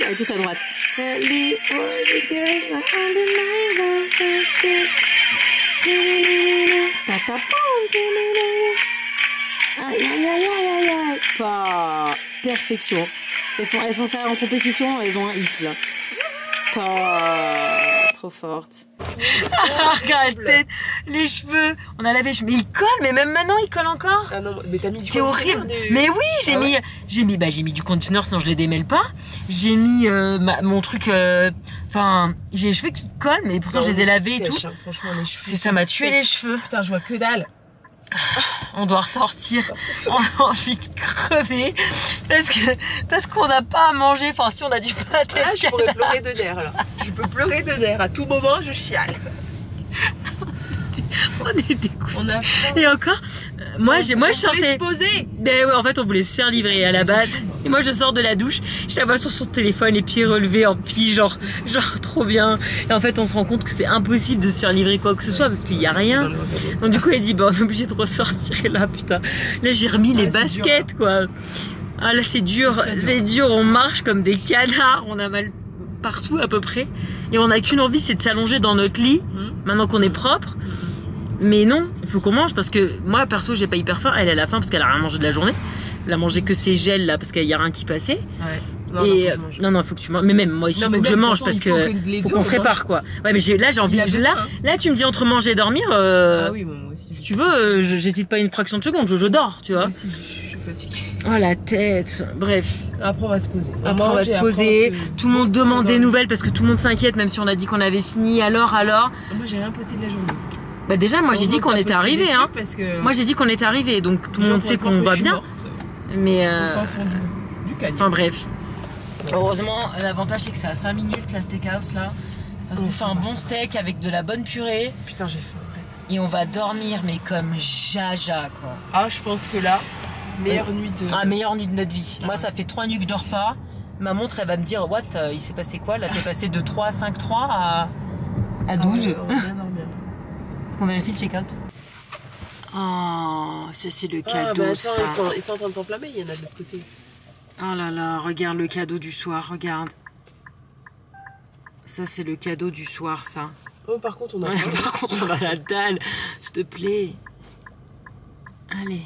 Allez, tout à droite. Aïe, aïe, aïe, aïe, aïe. Pas perfection. Elles font ça en compétition, elles ont un hit là. Pas trop forte. Regarde, les cheveux. On a lavé les cheveux. Mais il colle, mais même maintenant il colle encore. Ah non, mais t'as mis du C'est conditionner horrible. Mais oui, j'ai mis du conditioner, sinon je les démêle pas. J'ai mis mon truc. Enfin, j'ai les cheveux qui collent, mais pourtant je les ai lavés et tout. Hein, franchement, les cheveux. Ça m'a tué les cheveux. Putain, je vois que dalle. On doit ressortir. On a envie de crever parce qu'on n'a pas à manger. Enfin, si on a du pâté. Ah, je pourrais pleurer de nerfs là. Je peux pleurer de nerfs. À tout moment, je chiale. On est dégoûtés. On a faim. Et encore, moi je sortais. Se poser. Ben ouais, en fait, on voulait se faire livrer à la base. Et moi, je sors de la douche, je la vois sur son téléphone, les pieds relevés en pli, genre trop bien. Et en fait, on se rend compte que c'est impossible de se faire livrer quoi que ce soit parce qu'il y a rien. Donc du coup, elle dit, bah, on est obligé de ressortir. Et là, putain, là, j'ai remis les baskets, dur, quoi. Ah là, c'est dur, on marche comme des canards, on a mal partout à peu près. Et on n'a qu'une envie, c'est de s'allonger dans notre lit, maintenant qu'on est propre. Mais non, il faut qu'on mange parce que moi perso j'ai pas hyper faim, elle a la faim parce qu'elle a rien mangé de la journée. Elle a mangé que ses gels là parce qu'il y a rien qui passait. Ouais. Et non, il faut que tu manges. Mais même moi aussi il faut que je mange parce que faut qu'on se répare quoi. Ouais mais là j'ai envie là tu me dis entre manger et dormir ah oui, moi aussi. Si tu veux j'hésite pas une fraction de seconde, je dors, tu vois. Moi aussi, je suis fatiguée. Oh la tête. Bref. Après on va se poser. Après on va se poser. Tout le monde demande des nouvelles parce que tout le monde s'inquiète même si on a dit qu'on avait fini. Alors. Moi j'ai rien posté de la journée. Bah déjà moi j'ai dit qu'on était arrivé hein. Moi j'ai dit qu'on était arrivé donc tout le monde sait qu'on va bien. Mais enfin bref. Heureusement l'avantage c'est que c'est à 5 minutes la steakhouse là. Parce qu'on fait un bon steak avec de la bonne purée. Putain j'ai faim. Et on va dormir mais comme jaja quoi. Ah je pense que là, meilleure nuit de... Ah meilleure nuit de notre vie. Moi ça fait 3 nuits que je dors pas. Ma montre elle va me dire what il s'est passé quoi là, t'es passé de 3 à 5 3 à 12. On va bien dormir. On vérifie le check-out. Oh, ça c'est le cadeau, bah attends, ça. ils sont en train de s'enflammer, il y en a de l'autre côté. Oh là là, regarde le cadeau du soir, regarde. Ça c'est le cadeau du soir, ça. Oh, par contre, on a par contre, on a la dalle, s'il te plaît. Allez.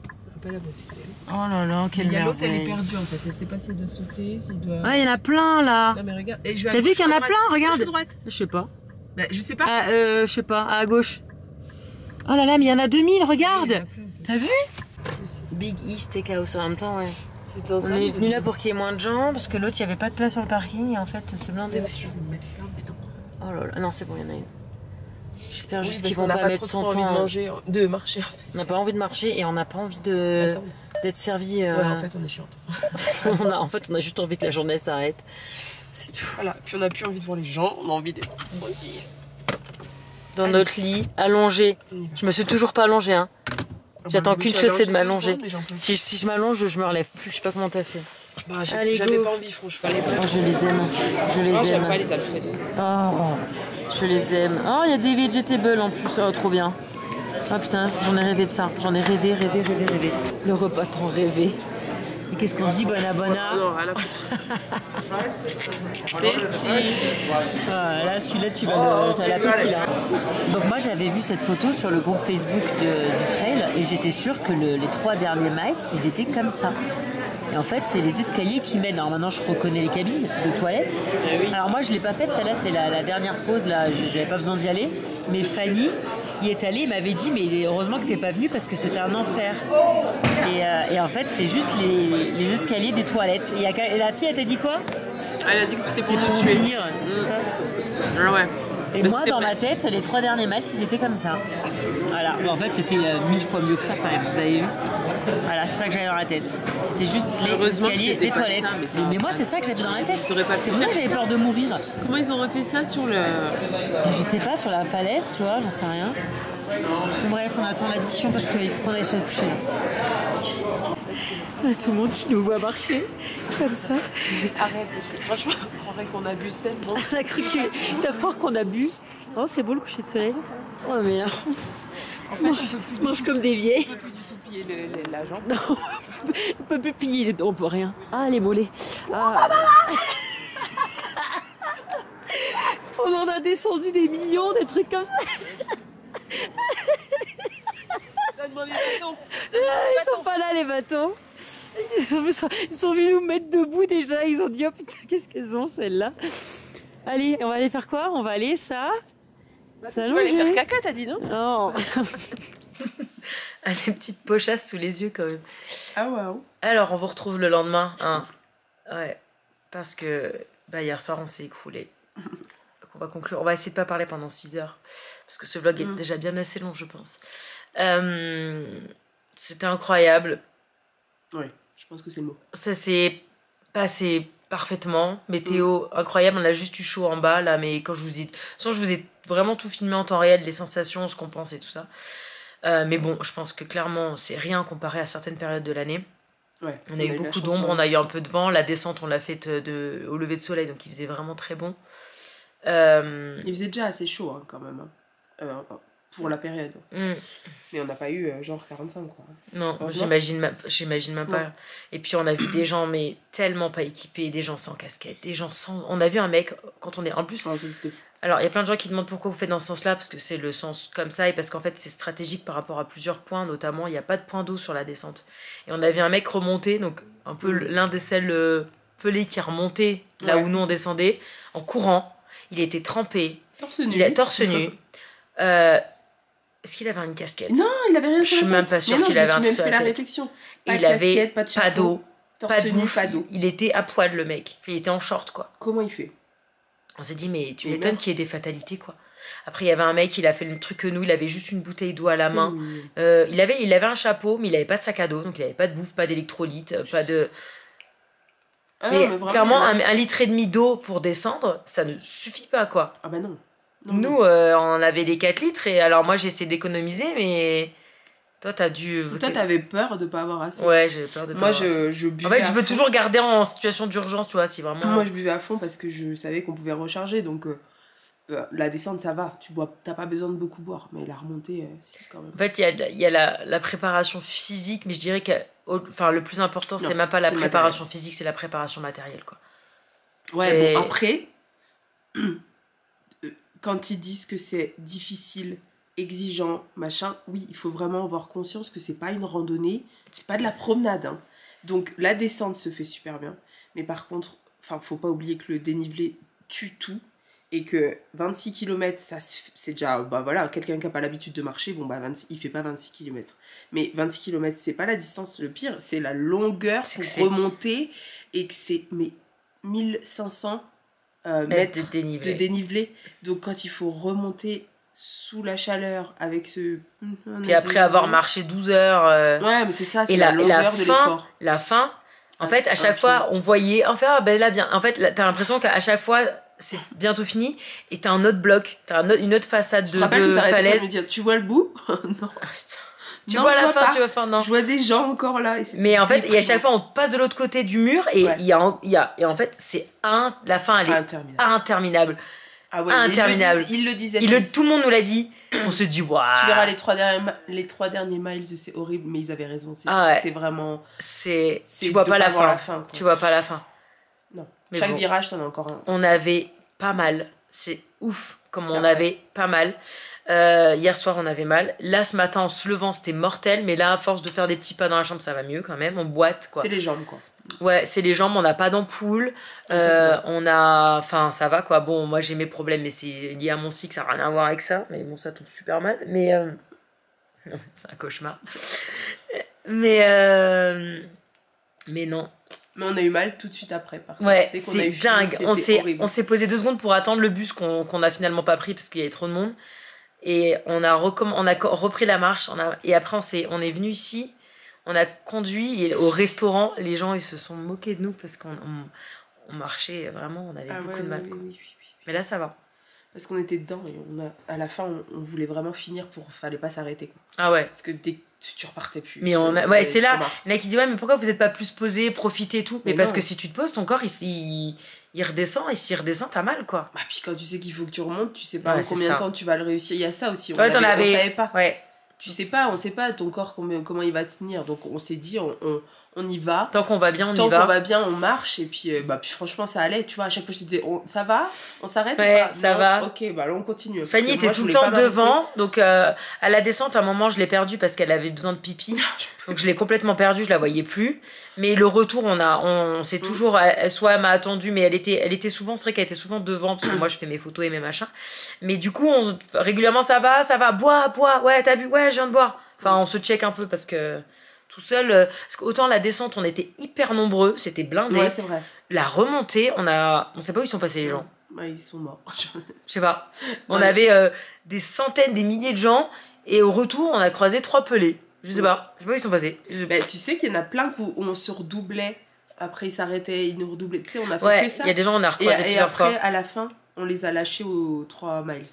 On va pas la bosser. Oh là là, quelle merveille. L'autre, elle est perdue en fait, elle sait pas si elle doit sauter, s'il doit... Ah, il y en a plein là. Non mais regarde. T'as vu qu'il y en a plein, regarde. Droite. Je sais pas. Bah, je sais pas. Ah, je sais pas, à gauche. Oh là là, mais il y en a 2000, regarde. T'as vu? Big East Steakhouse en même temps, ouais. On est venu là pour qu'il y ait moins de gens, parce que l'autre, il n'y avait pas de place sur le parking, et en fait, c'est blindé. Oh là là, non, c'est bon, il y en a une. J'espère juste qu'ils vont pas mettre 100 ans. On n'a pas envie de marcher, en fait. On n'a pas envie de marcher, et on n'a pas envie d'être servi. Ouais, en fait, on est chiante. En fait, on a juste envie que la journée s'arrête. C'est tout. Voilà, puis on n'a plus envie de voir les gens, on a envie d'être tranquille. Dans notre lit, allongé. Je me suis toujours pas allongée, hein. J'attends qu'une chose, c'est de m'allonger. Si je m'allonge, je me relève plus. Je sais pas comment t'as fait. Bah, j'avais pas envie, franchement. Oh, je les aime. Je les aime. J'aime pas les Alfredo. Oh, je les aime. Oh, il y a des vegetables en plus. Oh, trop bien. Oh putain, j'en ai rêvé de ça. J'en ai rêvé. Le repas tant rêvé. Et qu'est-ce qu'on dit, bona? Non, à la ah, là, celui-là, tu vas t'as l'appétit là. Donc moi, j'avais vu cette photo sur le groupe Facebook du trail et j'étais sûre que les 3 derniers miles, ils étaient comme ça. Et en fait, c'est les escaliers qui mènent. Alors maintenant, je reconnais les cabines de toilettes. Alors moi, je l'ai pas faite. Celle-là, c'est la dernière pause. Là, j'avais pas besoin d'y aller. Mais Fanny y est allée et m'avait dit, mais heureusement que t'es pas venue parce que c'était un enfer. Et en fait, c'est juste les escaliers des toilettes. Et la fille, elle t'a dit quoi? Elle a dit que c'était pour nous tuer. C'est ça? Ah ouais. Et moi, dans ma tête, les 3 derniers matchs, ils étaient comme ça. Voilà. Mais en fait, c'était 1000 fois mieux que ça quand même. Vous avez vu? Voilà, c'est ça que j'avais dans la tête. C'était juste les escaliers des toilettes. Ça, mais moi, c'est ça que j'avais dans la tête. C'est pour ça que j'avais peur de mourir. Comment ils ont refait ça sur le... Je sais pas, sur la falaise, tu vois, j'en sais rien. Bref, on attend l'addition parce qu'il faut qu'on aille se coucher. Tout le monde qui nous voit marcher comme ça. Arrête, parce que franchement, on croirait qu'on abuse tellement. On a cru que t'as peur qu'on a bu. Oh, c'est beau le coucher de soleil. Oh, mais la honte. En fait, on mange comme des vieilles. On peut plus du tout piller la jambe. Non, on peut plus piller, on peut rien. Ah, les mollets. Ah. On en a descendu des millions, des trucs comme ça. Donne-moi mes bâtons. Ils sont pas là, les bâtons. Ils sont venus nous mettre debout déjà. Ils ont dit, oh putain, qu'est-ce qu'elles ont celles-là. Allez, on va aller faire quoi? On va aller ça. Bah, tu Salut, vas aller faire Julie. caca, t'as dit non? Non. Ah, des petites pochasses sous les yeux quand même. Ah waouh. Alors, on vous retrouve le lendemain. Hein. Ouais. Parce que hier soir, on s'est écroulé. Donc, on va conclure. On va essayer de pas parler pendant 6 heures. Parce que ce vlog est déjà bien assez long, je pense. C'était incroyable. Oui, je pense que c'est le mot. Ça s'est passé parfaitement. Météo incroyable. On a juste eu chaud en bas, là. Mais quand je vous ai vraiment tout filmé en temps réel, les sensations, ce qu'on pense et tout ça. Mais bon, je pense que clairement, c'est rien comparé à certaines périodes de l'année. Ouais, on a eu beaucoup d'ombre, on a eu un peu de vent. La descente, on l'a faite au lever de soleil, donc il faisait vraiment très bon. Il faisait déjà assez chaud hein, quand même, hein. Pour la période. Mais on n'a pas eu genre 45 quoi. Non, j'imagine même pas. Et puis on a vu des gens mais tellement pas équipés, des gens sans casquette, des gens sans... On a vu un mec, quand on est... En plus... Non, ça, c'était fou. Alors il y a plein de gens qui demandent pourquoi vous faites dans ce sens-là, parce que c'est le sens comme ça, et parce qu'en fait c'est stratégique par rapport à plusieurs points, notamment il n'y a pas de point d'eau sur la descente. Et on a vu un mec remonter, donc un peu l'un des seuls pelés qui a remonté là où nous on descendait, en courant. Il était trempé. Torse nu. Il a torse nu. Est-ce qu'il avait une casquette? Non, il avait rien sur la tête. Je suis même pas sûre qu'il avait un truc sur la tête. La réflexion. Pas il avait pas d'eau, pas de bouffe. Pas d'eau. Il était à poil le mec. Il était en short quoi. Comment il fait? On s'est dit mais tu m'étonnes qu'il y ait des fatalités quoi. Après il y avait un mec, il a fait le truc que nous, il avait juste une bouteille d'eau à la main. Il avait un chapeau mais il avait pas de sac à dos, donc il avait pas de bouffe, pas d'électrolyte, pas de... mais vraiment, clairement un litre et demi d'eau pour descendre, ça ne suffit pas quoi. Ah bah non. Nous, on avait les 4 litres, et alors moi j'ai essayé d'économiser, mais toi t'as dû... Toi t'avais peur de pas avoir assez. Ouais, j'avais peur de pas avoir assez. Moi je buvais. En fait, je veux toujours garder en situation d'urgence, tu vois, si vraiment... Moi je buvais à fond parce que je savais qu'on pouvait recharger, donc la descente ça va, t'as pas besoin de beaucoup boire, mais la remontée, si quand même. En fait, il y a la préparation physique, mais je dirais que le plus important, c'est même pas la préparation physique, c'est la préparation matérielle, quoi. Ouais, bon, après... Quand ils disent que c'est difficile, exigeant, machin, oui, il faut vraiment avoir conscience que c'est pas une randonnée, c'est pas de la promenade. Hein. Donc la descente se fait super bien, mais par contre, faut pas oublier que le dénivelé tue tout et que 26 km, c'est déjà, voilà, quelqu'un qui n'a pas l'habitude de marcher, il fait pas 26 km. Mais 26 km, c'est pas la distance, le pire, c'est la longueur pour remonter et que c'est 1500 mètres de dénivelé. Donc quand il faut remonter sous la chaleur avec ce... Puis après avoir marché 12 heures... Ouais, mais c'est ça, c'est la longueur de l'effort. La fin, en fait, à chaque fois, on voyait... Enfin, là, bien. En fait, t'as l'impression qu'à chaque fois, c'est bientôt fini, et t'as un autre bloc, t'as une autre façade de falaise. Me dire, tu vois le bout? Non. Tu vois la fin, tu vas faire non. Je vois des gens encore là. Mais en fait, et à chaque fois, on passe de l'autre côté du mur et et en fait, c'est la fin, elle est interminable. Ah ouais, interminable. Il le disait. Tout le monde nous l'a dit. On se dit, waouh. Tu verras les 3 derniers miles, c'est horrible, mais ils avaient raison. C'est vraiment. Tu vois pas la fin. Tu vois pas la fin. Non. Mais chaque virage, t'en as encore un. On avait pas mal. C'est ouf comme on avait pas mal. Hier soir on avait mal, là ce matin en se levant c'était mortel, mais là à force de faire des petits pas dans la chambre ça va mieux quand même, on boite quoi. C'est les jambes quoi. Ouais, c'est les jambes, on n'a pas d'ampoule, on a... Enfin ça va quoi, bon moi j'ai mes problèmes mais c'est lié à mon cycle, ça n'a rien à voir avec ça, mais bon ça tombe super mal, mais... c'est un cauchemar. Mais non. Mais on a eu mal tout de suite après. Par contre. Ouais, dès qu'on c'est dingue. On s'est posé 2 secondes pour attendre le bus qu'on a finalement pas pris parce qu'il y avait trop de monde. Et on a repris la marche. Et après, on est venu ici. On a conduit et au restaurant. Les gens, ils se sont moqués de nous parce qu'on marchait vraiment. On avait beaucoup de mal. Oui. Mais là, ça va. Parce qu'on était dedans et à la fin, on voulait vraiment finir fallait pas s'arrêter. Quoi. Ah ouais. Parce que dès que tu repartais plus. Mais c'est là. Il y en a qui disent, ouais, mais pourquoi vous n'êtes pas plus posé, profiter et tout? Mais parce que si tu te poses, ton corps, il redescend. Et s'il redescend, t'as mal, quoi. Puis quand tu sais qu'il faut que tu remontes, tu sais pas en combien de temps tu vas le réussir. Il y a ça aussi. On savait pas. Ouais. Tu sais pas, on sait pas ton corps comment il va tenir. Donc on s'est dit, on y va. Tant qu'on va bien, on Tant y va. qu'on va bien, on marche. Et puis, puis franchement, ça allait. Tu vois, à chaque fois, je te disais, ça va? On s'arrête Ouais, ou pas? ça Non. va. Ok, bah là, on continue. Fanny était moi, tout je le voulais temps pas m'arrêter. devant, donc à la descente, à un moment, je l'ai perdue parce qu'elle avait besoin de pipi. Donc je l'ai complètement perdue, je la voyais plus. Mais le retour, on s'est toujours, soit elle m'a attendue, mais elle était souvent, c'est vrai qu'elle était souvent devant, parce que moi je fais mes photos et mes machins. Mais du coup, régulièrement, ça va, bois, ouais, t'as bu, ouais, je viens de boire. Enfin, on se check un peu parce que tout seul, parce qu'autant la descente, on était hyper nombreux, c'était blindé. Ouais, c'est vrai. La remontée, on sait pas où ils sont passés les gens. Bah, ils sont morts. Je sais pas. On Ouais. avait des centaines, des milliers de gens, et au retour, on a croisé 3 pelés. Je sais pas où ils sont passés. Bah, tu sais qu'il y en a plein où on se redoublait. Après, ils s'arrêtaient, ils nous redoublaient. Tu sais, on a fait Ouais, que ça. il y a des gens, on a recroisé Et plusieurs après, fois. à la fin, on les a lâchés aux 3 miles.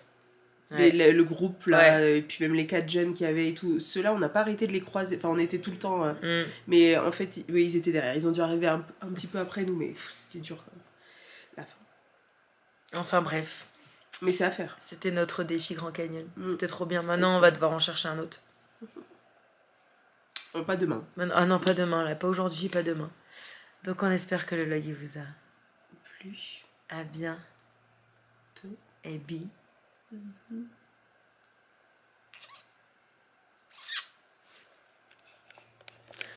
Ouais. Le groupe là, et puis même les 4 jeunes qui avaient et tout. Ceux-là, on n'a pas arrêté de les croiser. Enfin, on était tout le temps. Mais en fait, oui, ils étaient derrière. Ils ont dû arriver un petit peu après nous, mais c'était dur quand même. La fin. Enfin bref. Mais c'est à faire. C'était notre défi Grand Canyon. C'était trop bien. Maintenant, on va devoir en chercher un autre. Pas demain. Ah non, pas demain, là. Pas aujourd'hui, pas demain. Donc, on espère que le vlog il vous a Plus. à bien. Et bi.